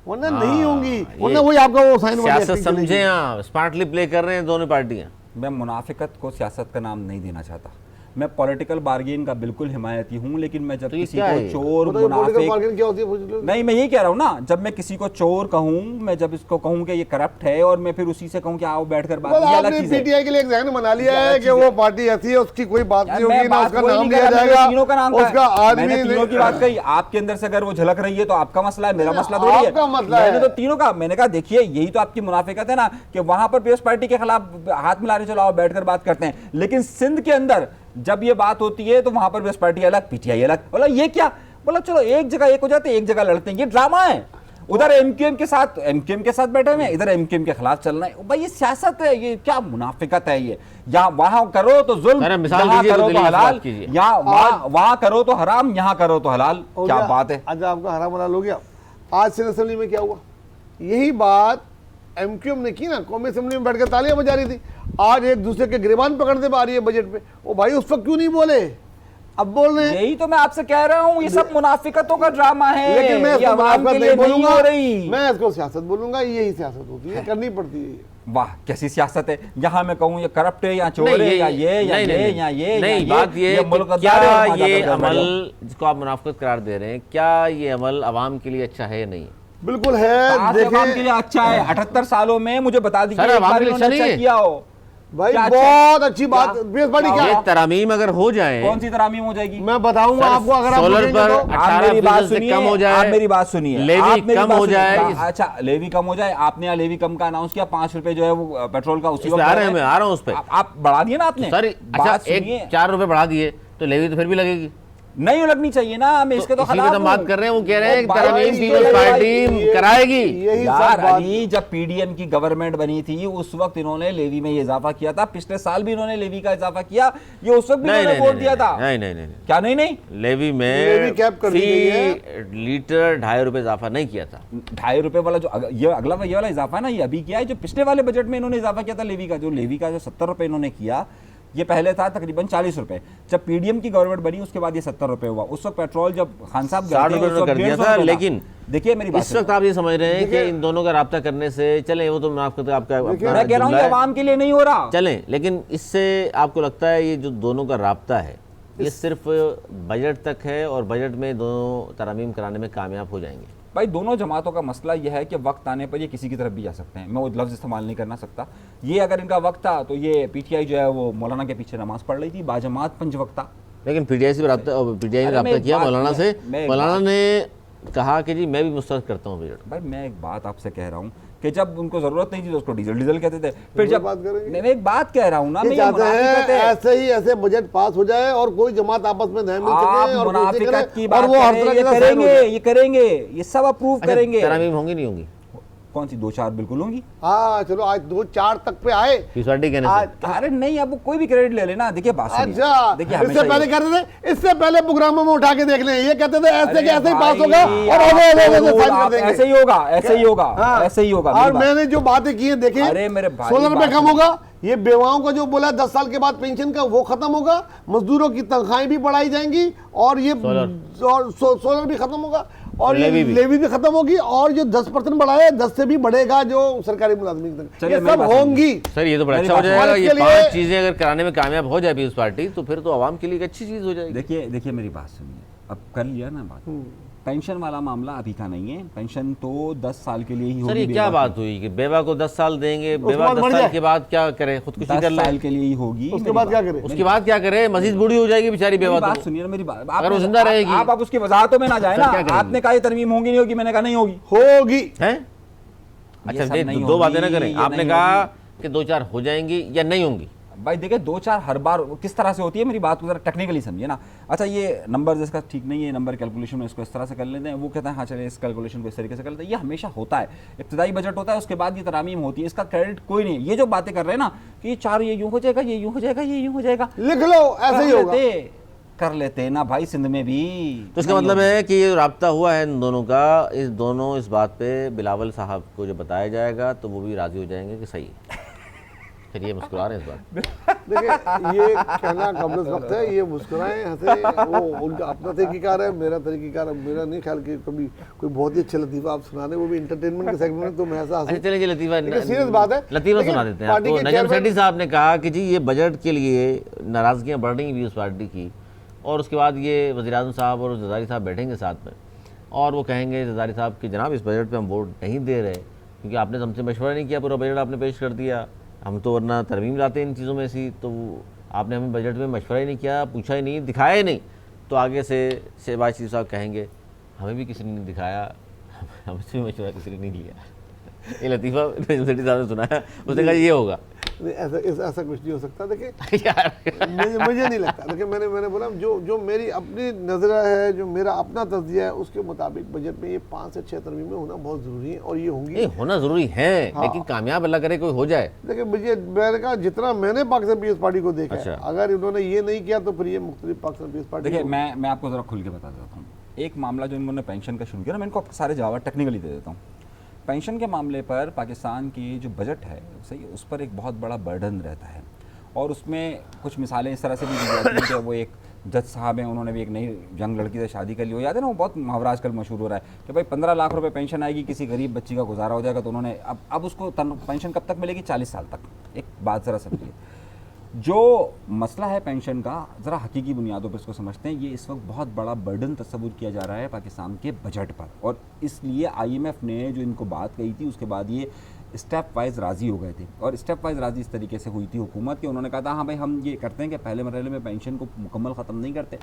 वरना नहीं होंगी, वरना वही आपका वो साइन सियासत समझे आप स्मार्टली प्ले कर रहे हैं दोनों पार्टियां। मैं मुनाफिकत को सियासत का नाम नहीं देना चाहता, मैं पॉलिटिकल बार्गेन का बिल्कुल हिमायती हूँ, लेकिन मैं जब किसी को चोर मुनाफिक, क्या होती है नहीं मैं यही कह रहा हूँ ना, जब मैं किसी को चोर कहूँ, मैं जब इसको कहूँ कि ये करप्ट है और मैं फिर उसी से कहूँ कि आओ बैठकर बात, ये अलग चीज है। पीटीआई के लिए एक जहन बना लिया है कि वो पार्टी ऐसी है, उसकी कोई बात नहीं होगी, ना उसका नाम लिया जाएगा, तीनों का नाम, उसका आदमी, मैंने तीनों की बात कही। आपके अंदर से अगर वो झलक रही है तो आपका मसला है, मेरा मसला थोड़ी है, मैंने तो तीनों का, मैंने कहा देखिए यही तो आपकी मुनाफिकत है ना कि वहां पर पीएस पार्टी के खिलाफ हाथ मिला रहे, चलो आओ बैठकर बात करते हैं, लेकिन सिंध के अंदर जब ये बात होती है तो वहां पर पीएस पार्टी अलग, पीटीआई अलग। बोला ये क्या, बोला चलो एक जगह एक हो जाते, एक जगह लड़ते हैं, ये ड्रामा है। उधर एमक्यूएम के साथ बैठे हुए हैं, इधर एमक्यूएम के खिलाफ चलना है। भाई ये सियासत है, ये क्या मुनाफिकत है ये। यहाँ वहां करो तो जुल्म, यहाँ करो तो हलाल, यहाँ वहां करो तो हराम, यहाँ करो तो हलाल, क्या बात है। आज आपका हराम हलाल हो गया। आज सिंध असेंबली में क्या हुआ, यही बात एमक्यूएम ने की ना, कौमी असेंबली में बैठकर तालियां बजा रही थी। आज एक दूसरे के गिरबान पकड़ते आ रही है बजट पे। ओ भाई उस वक्त क्यों नहीं बोले, अब बोल रहे हैं। यही तो मैं आपसे कह रहा हूँ, ये सब मुनाफिकतों का ड्रामा है, लेकिन मैं इसको मुनाफिकत नहीं बोलूंगा, रही। मैं इसको सियासत बोलूंगा, यही सियासत होती है, करनी पड़ती है। वाह कैसी सियासत है। यहाँ मैं कहूँ ये करप्ट है या चोर है या ये नहीं, बात ये क्या ये अमल जिसको आप मुनाफिकत करार दे रहे हैं, क्या ये अमल अवाम के लिए अच्छा है या नहीं? बिल्कुल है, देखिए के लिए अच्छा है। 78 सालों में मुझे बता दीजिए किया हो भाई, बहुत अच्छी बात। क्या ये तरामीम अगर हो जाए, कौन सी तरामीम हो जाएगी मैं बताऊंगा आपको। अगर सोलर पर 18% से कम हो जाए, आप मेरी बात सुनिए, लेवी कम हो जाए। अच्छा लेवी कम हो जाए, आपने यहाँ लेवी कम का अनाउंस किया, 5 रुपए जो है वो पेट्रोल का उसी वक्त आ रहे हैं, मैं आ रहा हूँ उस पर। आप बढ़ा दिए ना आपने सर। अच्छा 4 रुपए बढ़ा दिए तो लेवी तो फिर भी लगेगी, नहीं लगनी चाहिए ना। मैं इसके तो खिलाफ बात कर रहे हैं, वो कह रहे हैं तरमीम पीपल्स पार्टी कराएगी। यार अली जब पीडीएम की गवर्नमेंट बनी थी उस वक्त इन्होंने लेवी में ये इजाफा किया था, पिछले साल भी इन्होंने लेवी का इजाफा किया, ये उस वक्त भी इन्होंने वोट दिया था। नहीं क्या नहीं लेवी में लीटर 2.5 रुपए इजाफा नहीं किया था। 2.5 रुपए वाला जो ये अगला ये वाला इजाफा है ना, ये अभी किया है। जो पिछले वाले बजट में इन्होंने इजाफा किया था लेवी का, जो 70 रुपए इन्होंने किया, ये पहले था तकरीबन 40 रुपए। जब पीडीएम की गवर्नमेंट बनी उसके बाद ये 70 रुपए हुआ। उस वक्त पेट्रोल जब खान साहब 60 रुपए कर दिया था। लेकिन देखिए मेरी बात, इस वक्त आप ये समझ रहे हैं कि इन दोनों का राब्ता करने से चले, वो तो मैं आपका मैं कह रहा हूँ आवाम के लिए नहीं हो रहा, चलें, लेकिन इससे आपको लगता है ये जो दोनों का राब्ता है ये सिर्फ बजट तक है और बजट में दोनों तरामीम कराने में कामयाब हो जाएंगे? भाई दोनों जमातों का मसला यह है कि वक्त आने पर ये किसी की तरफ भी जा सकते हैं। मैं वो लफ्ज़ इस्तेमाल नहीं करना सकता। ये अगर इनका वक्त था तो ये पीटीआई जो है वो मौलाना के पीछे नमाज पढ़ रही थी, बाजमात पंजवक्ता। लेकिन पीटीआई से पीटीआई ने रब्ता किया मौलाना से, मौलाना ने कहा कि जी मैं भी मुस्तरद करता हूँ बजट। भाई मैं एक बात आपसे कह रहा हूँ कि जब उनको जरूरत नहीं थी तो उसको डीजल कहते थे। फिर जब मैं एक बात कह रहा हूँ ना, ऐसे ही ऐसे बजट पास हो जाए और कोई जमात आपस में नहीं मिल सके और मुनाफिकत की बात करेंगे, ये सब अप्रूव करेंगे। तरामीम होंगी नहीं होंगी? कौन सी 2-4 बिल्कुल होंगी। हाँ चलो आज 2-4 तक पे आए कहने से। अरे नहीं अब कोई भी क्रेडिट ले लेना। देखिए बात अच्छा, देखिए इससे पहले कहते थे, इससे पहले प्रोग्रामों में उठा के देख लें, ये कहते थे ऐसे के ऐसे ही पास होगा और ऐसे ही होगा, ऐसे ही होगा, ऐसे ही होगा। और मैंने जो बातें की है देखें, अरे मेरे भाई 16 रुपए कम होगा, ये बेवाओं का जो बोला 10 साल के बाद पेंशन का वो खत्म होगा, मजदूरों की तनख्वाहें भी बढ़ाई जाएंगी और ये सोलर भी खत्म होगा और ये लेवी भी खत्म होगी और जो 10% बढ़ा है 10 से भी बढ़ेगा जो सरकारी मुलाजमीन तक, ये सब होंगी। सर ये तो बड़ा अच्छा हो जाएगा। ये 5 चीजें अगर कराने में कामयाब हो जाए पीपल्स पार्टी तो फिर तो आवाम के लिए एक अच्छी चीज हो जाएगी। देखिए मेरी बात सुनिए, अब कर लिया ना बात, पेंशन वाला मामला अभी का नहीं है। पेंशन तो 10 साल के लिए ही होगी। सर ये क्या बात हुई कि बेवा को 10 साल देंगे, बेवा 10 साल के बाद क्या करे, खुदकुशी कर ले? 10 साल के लिए ही होगी, उसके बाद क्या करे? उसके बाद क्या करे? मजीद बूढ़ी हो जाएगी बेचारी बेवा। बात सुनिए ना मेरी बात, अगर वो जिंदा रहेगी। आप उसकी वजाहतों में ना जाए ना। आपने कहा ये तरमीम होगी नहीं होगी, मैंने कहा नहीं होगी। होगी है। अच्छा 2 बातें ना करें, आपने कहा कि 2-4 हो जाएंगी या नहीं होंगी। भाई देखिए 2-4 हर बार किस तरह से होती है, मेरी बात को जरा टेक्निकली समझिए ना। अच्छा ये नंबर इसका ठीक नहीं है, नंबर कैलकुलेशन में इसको इस तरह से कर लेते हैं, वो कहते हैं हाँ चलिए इस कैलकुलेशन को इस तरीके से कर लेते हैं। ये हमेशा होता है, इब्तिदाई बजट होता है, उसके बाद ये तरामीम होती है, इसका क्रेडिट कोई नहीं। ये जो बातें कर रहे हैं ना कि 4 ये यूं हो जाएगा, ये यूं हो जाएगा, ये यूं हो जाएगा, लिख लो ऐसे ही होगा, कर लेते ना भाई सिंध में भी। तो इसका मतलब है कि ये राब्ता हुआ है इन दोनों का, इस बात पे बिलावल साहब को जब बताया जाएगा तो वो भी राजी हो जाएंगे कि सही है। फिर ये मुस्कुरा रहे हैं इस बात। देखिए ये कहना कबल वक्त है, ये मुस्कुराएं हंसे, वो उनका अपना तरीक़ाकार है, मेरा तरीक़ाकार है। मेरा नहीं ख्याल कि कभी कोई बहुत ही अच्छा लतीफ़ा आप सुना दें, वो भी इंटरटेनमेंट के सेगमेंट में, तो मैं ऐसा अच्छा चलिए लतीफ़ा, सीरियस बात है, लतीफ़ा सुना देते हैं आपको। नजम सेठी साहब ने कहा कि जी ये बजट के लिए नाराज़गियाँ बढ़ रही हैं उस पार्टी की, और उसके बाद ये वज़ीर-ए-आज़म साहब और जरदारी साहब बैठेंगे साथ में और वो कहेंगे जरदारी साहब कि जनाब इस बजट पे हम वोट नहीं दे रहे क्योंकि आपने हमसे मशवरा नहीं किया, पूरा बजट आपने पेश कर दिया, हम तो वरना तरमीम लाते हैं इन चीज़ों में सी, तो आपने हमें बजट में मशवरा ही नहीं किया, पूछा ही नहीं, दिखाया ही नहीं। तो आगे से शहबाज शरीफ साहब कहेंगे हमें भी किसी ने नहीं दिखाया, हमसे भी मशवरा किसी ने नहीं लिया। ये लतीफ़ा नजम सेठी साहब ने सुनाया, उसने कहा ये होगा। ऐसा कुछ नहीं हो सकता। देखिए यार मुझे नहीं लगता। देखिए मैंने बोला जो मेरी अपनी नज़र है, जो मेरा अपना तज़किया है, उसके मुताबिक बजट में ये 5 से 6 तरमीमें होना बहुत ज़रूरी है और ये होंगी। नहीं होना ज़रूरी है, लेकिन कामयाब अल्लाह करे कोई हो जाए। देखिए मैंने कहा जितना मैंने पाकिस्तान पीपल्स पार्टी को देखा है, अगर इन्होंने ये नहीं किया तो फिर ये मुख्तलिफ पाकिस्तान पीपल्स पार्टी। देखिए मैं आपको ज़रा खुल के बता देता हूँ। एक मामला जो इन्होंने पेंशन का शुरू किया ना, मैं इनको सारे जवाब टेक्निकली दे देता हूँ। पेंशन के मामले पर पाकिस्तान की जो बजट है सही, उस पर एक बहुत बड़ा बर्डन रहता है और उसमें कुछ मिसालें इस तरह से भी दी जाती हैं कि वो एक जज साहब हैं, उन्होंने भी एक नई यंग लड़की से शादी कर ली, हो याद है ना, वो बहुत मुहावरा आजकल मशहूर हो रहा है कि भाई 15 लाख रुपए पेंशन आएगी, किसी गरीब बच्ची का गुजारा हो जाएगा। तो उन्होंने अब उसको पेंशन कब तक मिलेगी? 40 साल तक। एक बात ज़रा समझिए, जो मसला है पेंशन का, ज़रा हकीकी बुनियादों पर इसको समझते हैं। ये इस वक्त बहुत बड़ा बर्डन तस्वुर किया जा रहा है पाकिस्तान के बजट पर, और इसलिए IMF ने जो इनको बात कही थी उसके बाद ये स्टेप वाइज राज़ी हो गए थे। और स्टेप वाइज राज़ी इस तरीके से हुई थी हुकूमत कि उन्होंने कहा था हाँ भाई हम ये करते हैं कि पहले मरहले में पेंशन को मुकम्मल ख़त्म नहीं करते,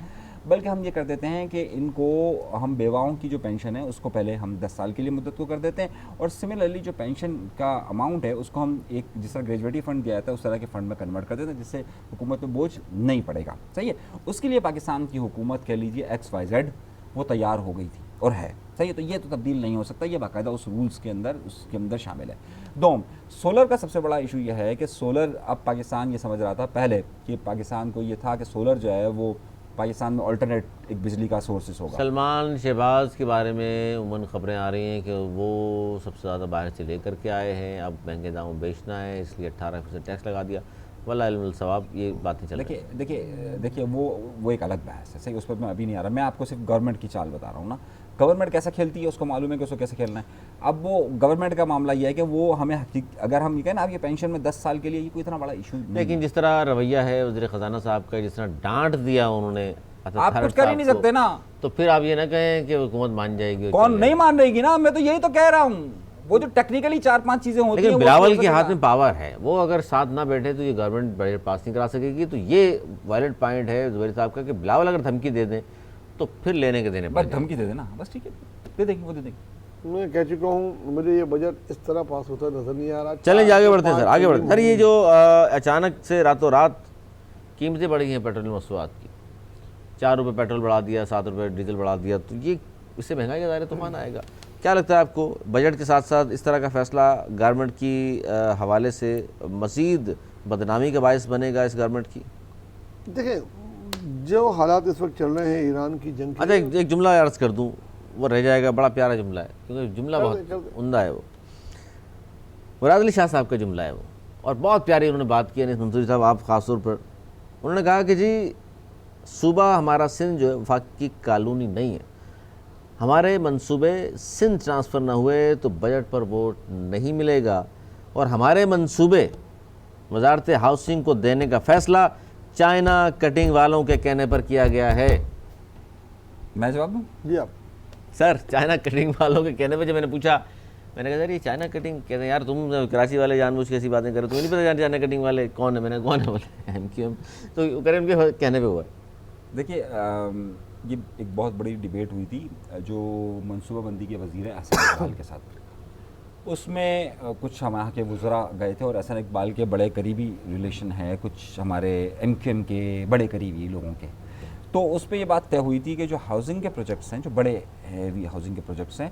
बल्कि हम ये कर देते हैं कि इनको हम बेवाओं की जो पेंशन है उसको पहले हम 10 साल के लिए मुद्दत को कर देते हैं, और सिमिलरली जो पेंशन का अमाउंट है उसको हम एक जिस तरह ग्रेजुएटी फ़ंड दिया जाता है उस तरह के फ़ंड में कन्वर्ट कर देते हैं, जिससे हुकूमत में बोझ नहीं पड़ेगा। सही है, उसके लिए पाकिस्तान की हुकूमत कह लीजिए XYZ वो तैयार हो गई थी और है। सही है, तो ये तो तब्दील नहीं हो सकता, ये बाकायदा उस रूल्स के अंदर उसके अंदर शामिल है। दोम सोलर का सबसे बड़ा इशू ये है कि सोलर, अब पाकिस्तान ये समझ रहा था पहले कि पाकिस्तान को ये था कि सोलर जो है वो पाकिस्तान में अल्टरनेट एक बिजली का सोर्सेस होगा। सलमान शहबाज के बारे में उमन खबरें आ रही हैं कि वो सबसे ज़्यादा बाहर से लेकर के आए हैं, अब महंगे दामों में बेचना है इसलिए 18% टैक्स लगा दिया। वल्लाह इल्मुल सवाब, ये बातें चल रही हैं। देखिए वो एक अलग बहस है। सही, उस पर मैं अभी नहीं आ रहा, मैं आपको सिर्फ गवर्नमेंट की चाल बता रहा हूँ ना। गवर्नमेंट कैसा खेलती है उसको मालूम है कि उसको कैसे खेलना है। अब वो गवर्नमेंट का मामला ये है कि वो हमें अगर हम ये कहें ना अब ये पेंशन में 10 साल के लिए, ये कोई इतना बड़ा इशू नहीं। लेकिन जिस तरह रवैया है वज़ीर ख़जाना साहब का, जिस तरह डांट दिया उन्होंने, आप कुछ कर ही नहीं सकते ना, तो फिर आप ये ना कहें कि हुकूमत मान जाएगी। कौन नहीं मान रहेगी ना, मैं तो यही तो कह रहा हूँ। वो जो टेक्निकली 4-5 चीजें होती हैं, लेकिन बिलावल के हाथ में पावर है, वो अगर साथ ना बैठे तो ये गवर्नमेंट बजट पास नहीं करा सकेगी। तो ये वायलेट पॉइंट है ज़ुबैर साहब का कि बिलावल अगर धमकी दे दें तो फिर लेने के देने, बस धमकी दे देना, बस ठीक है, दे देंगे, वो दे देंगे। मैं कह चुका हूँ मुझे ये बजट इस तरह पास होता नजर नहीं आ रहा। चलें आगे बढ़ते हैं सर, आगे बढ़ते हैं सर। ये जो अचानक से रातों रात कीमतें बढ़ी हैं पेट्रोल मसनूआत की, 4 रुपये पेट्रोल बढ़ा दिया, 7 रुपये डीजल बढ़ा दिया, तो ये इससे महंगाई का दायरा तूफान आएगा। क्या लगता है आपको बजट के साथ साथ इस तरह का फैसला गवर्नमेंट की हवाले से मज़ीद बदनामी का बायस बनेगा इस गवर्नमेंट की? देखिए जो हालात इस वक्त चल रहे हैं ईरान की जंग, अच्छा एक जुमला अर्ज़ कर दूँ, वो रह जाएगा, बड़ा प्यारा जुमला है क्योंकि जुमला बहुत उम्दा है। वो मुराद अली शाह साहब का जुमला है वो, और बहुत प्यारी उन्होंने बात की, अनीस मंसूरी साहब आप ख़ास तौर पर, उन्होंने कहा कि जी सूबा हमारा सिंध जो है वफाकी कॉलोनी नहीं है, हमारे मंसूबे सिंध ट्रांसफ़र ना हुए तो बजट पर वोट नहीं मिलेगा, और हमारे मंसूबे वजारत हाउसिंग को देने का फ़ैसला चाइना कटिंग वालों के कहने पर किया गया है। मैं जवाब दूँ? जी आप सर, चाइना कटिंग वालों के कहने पर जब मैंने पूछा, मैंने कहा सर ये चाइना कटिंग कहते हैं, यार तुम कराची वाले जानबूझ के ऐसी बातें करो, तुम्हें नहीं पता चाइना कटिंग वाले कौन है? मैंने कौन है बोले MQM, तो करें उनके कहने पे हुआ। देखिए ये एक बहुत बड़ी डिबेट हुई थी जो मनसूबाबंदी के वज़ीर हैं अहसन इकबाल के साथ, उसमें कुछ हम यहाँ के वुज़रा गए थे और एहसन इकबाल के बड़े करीबी रिलेशन है कुछ हमारे एमक्यूएम के बड़े करीबी लोगों के। तो उस पर ये बात तय हुई थी कि जो हाउसिंग के प्रोजेक्ट्स हैं, जो बड़े हैवी हाउसिंग के प्रोजेक्ट्स हैं,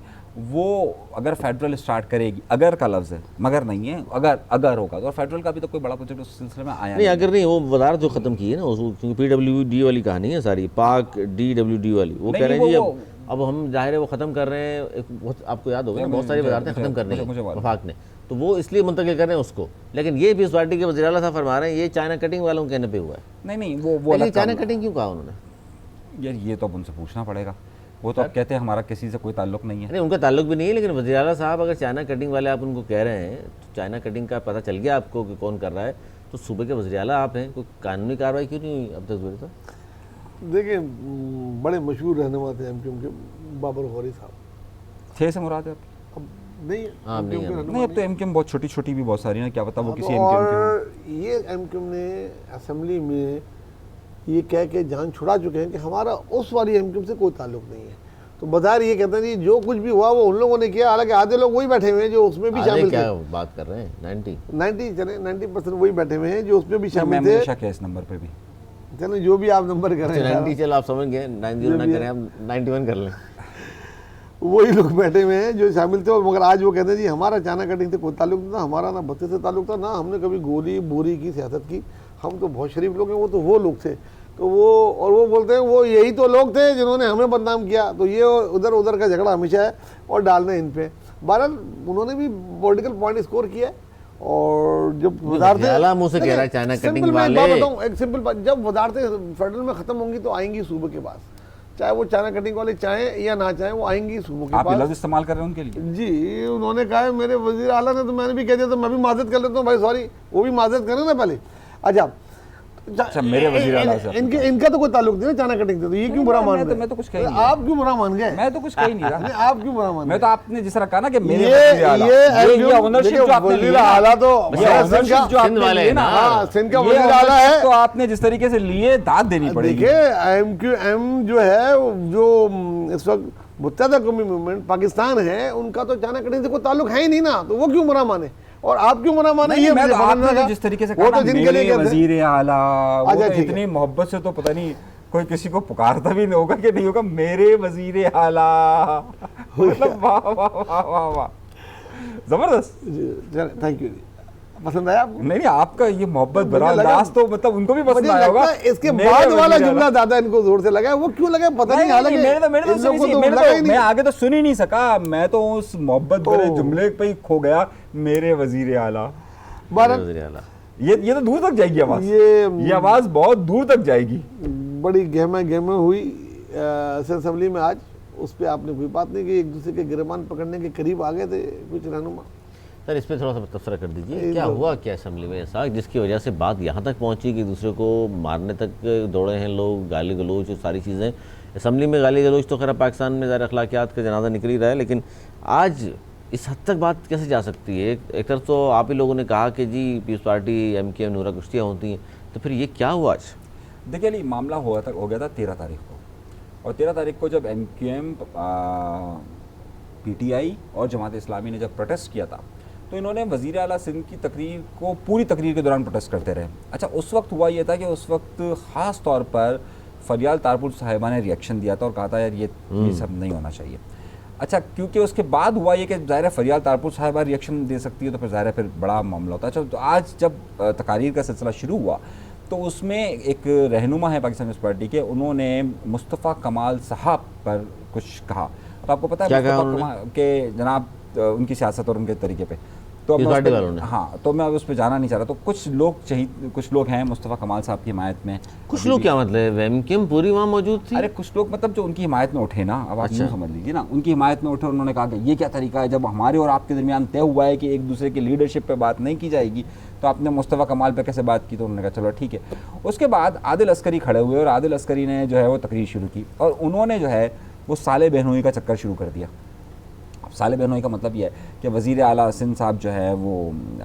वो अगर फेडरल स्टार्ट करेगी, अगर का लफ्ज़ है, मगर नहीं है, अगर होगा तो, और फेडरल का भी तो कोई बड़ा प्रोजेक्ट उस सिलसिले में आया नहीं। अगर नहीं, वो वजारत जो ख़त्म की है ना, क्योंकि PWD वाली कहानी है सारी, पाक DWD वाली, वो कह रहे हैं जी अब हम जाहिर है वो ख़त्म कर रहे हैं। बहुत आपको याद होगा ना, बहुत सारी वजारतें ख़त्म करनी है वफाक ने, तो वो इसलिए मुंतकिल कर रहे हैं उसको। लेकिन ये भी इस पार्टी के वज़ीर आला साहब फरमा रहे हैं ये चाइना कटिंग वालों के कहने पे हुआ है। नहीं वो चाइना कटिंग क्यों कहा उन्होंने? यार ये तो अब उनसे पूछना पड़ेगा। वो तो अब कहते हैं हमारा किसी से कोई ताल्लुक नहीं है। नहीं, उनका ताल्लुक भी नहीं है, लेकिन वज़ीर आला साहब अगर चाइना कटिंग वाले आप उनको कह रहे हैं, तो चाइना कटिंग का पता चल गया आपको कि कौन कर रहा है, तो सूबे के वज़ीर आला आप हैं, कोई कानूनी कार्रवाई क्यों नहीं हुई अब तक ज़रूर था? देखिए, बड़े मशहूर रहनुमा थे एमक्यूएम के, बाबर गौरी साहब। 6 से मुराद है अब नहीं है, नहीं, अब तो एमक्यूएम बहुत छोटी छोटी भी बहुत सारी है, क्या पता वो किसी और एमक्यूएम ये एमक्यूएम ने असेंबली में ये कह के जान छुड़ा चुके हैं कि हमारा उस वाली एमक्यूएम से कोई ताल्लुक नहीं है। तो बाजार ये कहते हैं जी जो कुछ भी हुआ वो उन लोगों ने किया, हालांकि आधे लोग वही बैठे हुए हैं जो उसमें भी शामिल थे। क्या बात कर रहे हैं? 90% वही बैठे हुए हैं जो उसमें भी शामिल थे। शक है इस नंबर पे भी। चलो जो भी आप नंबर कर रहे हैं, 90 चलो आप समझ गए, 90 ना करें, हम 91 कर लें। वही लोग बैठे हुए हैं जो शामिल थे। और मगर आज वो कहते हैं जी हमारा चाइना कटिंग से कोई ताल्लुक नहीं था, हमारा ना बच्चे से ताल्लुक था, ना हमने कभी गोली बोरी की सियासत की, हम तो बहुत शरीफ लोग हैं, वो तो वो लोग थे। तो वो बोलते हैं वो यही तो लोग थे जिन्होंने हमें बदनाम किया। तो ये उधर उधर का झगड़ा हमेशा है और डालना इन पे। बहरहाल उन्होंने भी पॉलिटिकल पॉइंट स्कोर किया और जब वजारतें मुंह से कह रहा है चाइना कटिंग वाले, एक सिंपल बात, जब वजारतें फेडरल में खत्म होंगी तो आएंगी सूबे के पास, चाहे वो चाइना कटिंग वाले चाहें या ना चाहें, वो आएंगी सूबों के पास। आप लफ्ज़ इस्तेमाल कर रहे हैं उनके लिए? जी, उन्होंने कहा है मेरे वजीर आला ने, तो मैंने भी कह दिया, तो मैं भी माजरत कर लेता हूँ भाई, सॉरी, वो भी माजरत करें ना पहले। अच्छा मेरे वजीर आला से इनका तो कोई ताल्लुक नहीं है चाइना कटिंग से, तो ये क्यों बुरा मान रहे? मैं तो कुछ कह नहीं, आप क्यों बुरा मान गए? मैं तो कुछ कह ही नहीं रहा। आप क्यों बुरा मान? मैं तो आपने जिस तरह कहा ना कि मेरे ये ओनरशिप जो आपने वजीर आला तो सिंध वाले है ना, सिंध का वजीर आला है, तो आपने जिस तरीके से लिए दाद देनी पड़ेगी। देखिए एमक्यूएम जो है, जो इस वक्त मुत्तहिदा कौमी मूवमेंट पाकिस्तान है, उनका तो चाइना कटिंग से कोई ताल्लुक है ही नहीं ना, तो वो क्यों बुरा माने और आप क्यों बुरा माने? ये मैं तो आपने जिस तरीके से कहा ना मेरे वजीर आला, वो तो इतनी मोहब्बत से तो पता नहीं कोई किसी को पुकारता भी नहीं होगा कि नहीं होगा मेरे वजीर आला। मतलब वाह वाह वाह वाह वाह, जबरदस्त। Thank you. पसंद आया आपको? नहीं, आपका ये मोहब्बत भरा अंदाज तो मतलब उनको भी पसंद आया होगा। इसके बाद वाला जुमला ज्यादा इनको जोर से लगा, वो क्यों लगा पता नहीं। हालांकि मैं आगे तो सुन ही नहीं सका, मैं तो उस मोहब्बत भरे जुमले पे ही खो गया, मेरे वजीर आला। ये तो दूर तक जाएगी आवाज, ये आवाज बहुत दूर तक जाएगी। बड़ी गहमा हुई असेंबली में आज, उस पर आपने कोई बात नहीं की, एक दूसरे के गिरबान पकड़ने के करीब आ गए थे कुछ रहनुमा। सर इस पर थोड़ा सा तबसरा कर दीजिए, क्या हुआ क्या असेंबली में ऐसा जिसकी वजह से बात यहाँ तक पहुँची कि दूसरे को मारने तक दौड़े हैं लोग, गाली गलोच सारी चीज़ें। असेंबली में गाली गलोच तो खैर पाकिस्तान में ज़ाहिर अखलाकियात का जनाजा निकल ही रहा है, लेकिन आज इस हद तक बात कैसे जा सकती है? एक तरफ तो आप ही लोगों ने कहा कि जी पीपल्स पार्टी एमक्यूएम नूरा कुश्तियाँ होती हैं, तो फिर ये क्या हुआ आज? देखिए अली, मामला हो गया था 13 तारीख को, और 13 तारीख को जब एमक्यूएम PTI और जमात इस्लामी ने जब प्रोटेस्ट किया था, तो इन्होंने वज़ीर आला सिंध की तकरीर को पूरी तकरीर के दौरान प्रोटेस्ट करते रहे। अच्छा, उस वक्त हुआ ये था कि उस वक्त ख़ास तौर पर फरियाल तारपुर साहिबा ने रिएक्शन दिया था और कहा था यार ये सब नहीं होना चाहिए। अच्छा, क्योंकि उसके बाद हुआ ये कि ज़ाहिर है फरियाल तारपुर साहिबा रिएक्शन दे सकती है, तो फिर ज़ाहिर है फिर बड़ा मामला होता है। अच्छा, तो आज जब तकारीर का सिलसिला शुरू हुआ तो उसमें एक रहनुमा है पाकिस्तान कम्युनिस्ट पार्टी के, उन्होंने मुस्तफ़ा कमाल साहब पर कुछ कहा। तो आपको पता है मुस्तफ़ा कमाल के जनाब उनकी सियासत और उनके तरीके पे, तो हाँ, तो मैं अब उस पर जाना नहीं चाह रहा। तो कुछ लोग हैं मुस्तफ़ा कमाल साहब की हिमायत में। कुछ लोग क्या मतलब एमक्यूएम पूरी वहाँ मौजूद थी? अरे कुछ लोग मतलब जो उनकी हिमायत में उठे ना, अब आप समझ लीजिए ना, उनकी हिमायत में उठे, उन्होंने कहा कि ये क्या तरीका है, जब हमारे और आपके दरमियान तय हुआ है कि एक दूसरे की लीडरशिप पे बात नहीं की जाएगी, तो आपने मुस्तफ़ा कमाल पे कैसे बात की? तो उन्होंने कहा चलो ठीक है। उसके बाद आदिल अस्करी खड़े हुए और आदिल अस्करी ने जो है वो तकरीर शुरू की और उन्होंने जो है वो साले बहनोई का चक्कर शुरू कर दिया। साले बहनोई का मतलब यह है कि वज़ीर आला सिंध साहब जो है वो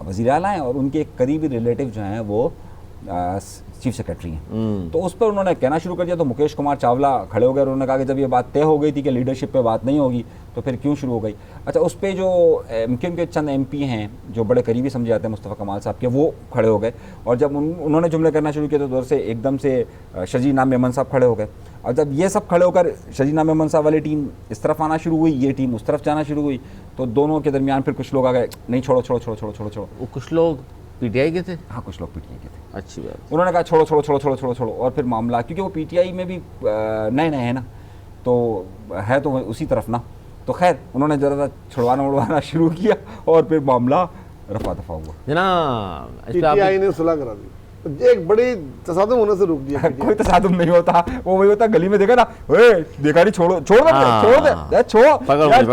वज़ीर आला हैं और उनके एक करीबी रिलेटिव जो हैं वो चीफ सेक्रेटरी हैं। तो उस पर उन्होंने कहना शुरू कर दिया, तो मुकेश कुमार चावला खड़े हो गए और उन्होंने कहा कि जब ये बात तय हो गई थी कि लीडरशिप पे बात नहीं होगी तो फिर क्यों शुरू हो गई। अच्छा, उस पर जो एमक्यूएम के चंद एमपी हैं जो बड़े करीबी समझे जाते हैं मुस्तफ़ा कमाल साहब के, वो खड़े हो गए और जब उन्होंने जुमले करना शुरू किए तो उधर से एकदम से शजीना मेमन साहब खड़े हो गए। और जब ये सब खड़े होकर शजीना मेमन साहब वाली टीम इस तरफ आना शुरू हुई, ये टीम उस तरफ जाना शुरू हुई, तो दोनों के दरमियान फिर कुछ लोग आ गए, नहीं छोड़ो छोड़ो छोड़ो छोड़ो छोड़ो छोड़ो। वो कुछ लोग पीटीआई के थे? हाँ, कुछ लोग पीटीआई के थे। अच्छी बात। उन्होंने कहा छोड़ो छोड़ो छोड़ो छोड़ो छोड़ो छोड़ो, और फिर मामला, क्योंकि वो पीटीआई में भी नए नए हैं ना, तो है तो उसी तरफ ना, तो खैर उन्होंने ज़रा छुड़वाना शुरू किया और फिर मामला रफा दफा हुआ। जनाब पीटीआई ने सुलह करा दी, एक बड़ी तसादुम होने से रोक दिया। कोई तसादुम नहीं होता, वो वही होता, गली में देखा ना, ओए देखा नहीं, छोड़ो छोड़ दे छोड़ दे यार, छोड़ यार,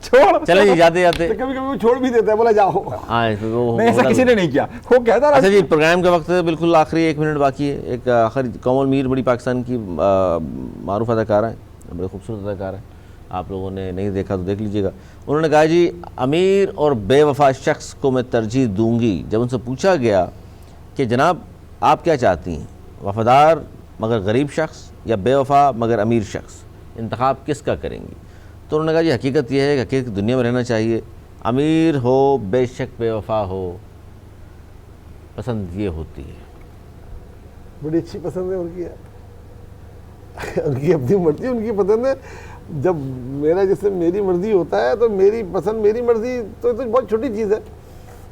छोड़। चले जी, जाते जाते तो कभी कभी वो छोड़ भी देता है, बोला जाओ। नहीं, ऐसा किसी ने नहीं किया, वो कहता रहा। अच्छा जी, प्रोग्राम का वक्त बिल्कुल आखिरी 1 मिनट बाकी है। एक आखिरी, कोमल मीर बड़ी पाकिस्तान की मारूफ अदाकारा है, बड़े खूबसूरत अदाकारा है, आप लोगों ने नहीं देखा तो देख लीजिएगा। उन्होंने कहा जी, अमीर और बेवफा शख्स को मैं तरजीह दूंगी। जब उनसे पूछा गया कि जनाब आप क्या चाहती हैं, वफादार मगर गरीब शख्स या बेवफा मगर अमीर शख्स, इंतखाब किसका करेंगी, तो उन्होंने कहा जी हकीकत यह है कि हकीकत दुनिया में रहना चाहिए, अमीर हो बेशक बेवफा हो, पसंद ये होती है। बड़ी अच्छी पसंद है उनकी उनकी अपनी मर्जी, उनकी पसंद है। जब मेरा जैसे मेरी मर्जी होता है तो मेरी पसंद मेरी मर्जी तो बहुत छोटी चीज़ है,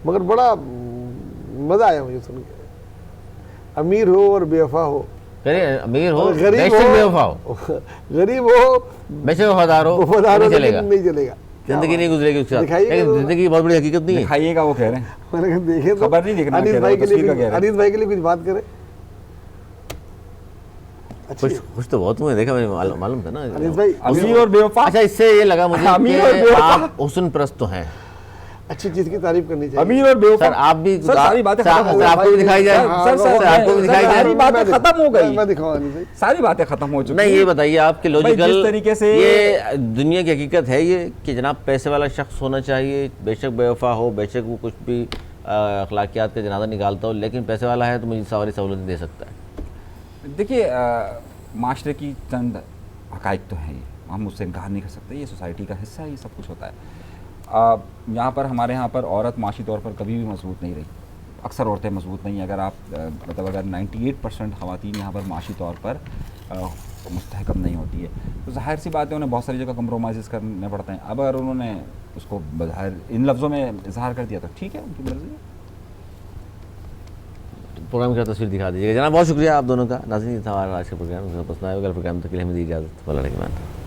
मगर बड़ा मज़ा आया मुझे सुन के। अमीर हो और बेवफा हो, अमीर हो गरीब बेशक हो, बेवफा हो, गरीब हो बेशक वफादार हो, नहीं चलेगा, नहीं चलेगा, जिंदगी नहीं गुजरेगी उसके साथ। दिखाइएगा लेकिन तो। जिंदगी बहुत बड़ी हकीकत नहीं है। दिखाइएगा, वो कह रहे हैं, मैंने कहा देखे तो खबर नहीं दिखना, अनीस कह रहे भाई हो, के तस्वीर का कह लिए, रहे हैं। अनीस भाई के लिए कुछ बात करें। खुश तो बहुत हुए, देखा मैंने, मालूम था ना अनीस भाई, अमीर और बेवफा। अच्छा, इससे ये लगा मुझे अमीर और कि बेवफा। आप हुस्न परस्त तो हैं। अच्छी चीज की तारीफ करनी चाहिए। अमीर और बेवफा। सर आप भी, सर सारी बातें खत्म हो गई, आपको भी दिखाई जाए, सर आपको भी दिखाई सारी जाए। बातें खत्म हो गई, मैं दिखाऊं अनीस भाई, सारी बातें खत्म हो चुकी। नहीं, ये बताइए आपके लॉजिकल, जिस तरीके से ये दुनिया की हकीकत है ये कि जनाब पैसे वाला शख्स होना चाहिए, बेशक बेवफा हो, बेशक वो कुछ भी अखलाकियात का जनाजा निकालता हो, लेकिन पैसे वाला है तो मुझे सारी सहूलतें दे सकता है। देखिए, माशरे की चंद हकाइक तो हैं, हम उससे इनकार नहीं कर सकते, ये सोसाइटी का हिस्सा है, ये सब कुछ होता है। यहाँ पर हमारे यहाँ पर औरत माशी तौर पर कभी भी मजबूत नहीं रही, अक्सर औरतें मजबूत नहीं। अगर आप मतलब अगर 98% ख़वातीन यहाँ पर माशी तौर पर मुस्तहकम नहीं होती है, तो ज़ाहिर सी बात है उन्हें बहुत सारी जगह कंप्रोमाइज़ करने पड़ते हैं। अब अगर उन्होंने उसको बज़ाहिर इन लफ्ज़ों में इजहार कर दिया तो ठीक है, उनकी मर्ज़ी है। प्रोग्राम की तस्वीर दिखा दीजिएगा जनाब। बहुत शुक्रिया आप दोनों का। नाज़रीन, था हमारा आज का प्रोग्राम, पसंद आएगा प्रोग्राम तक के लिए हमें दी इजाज़त।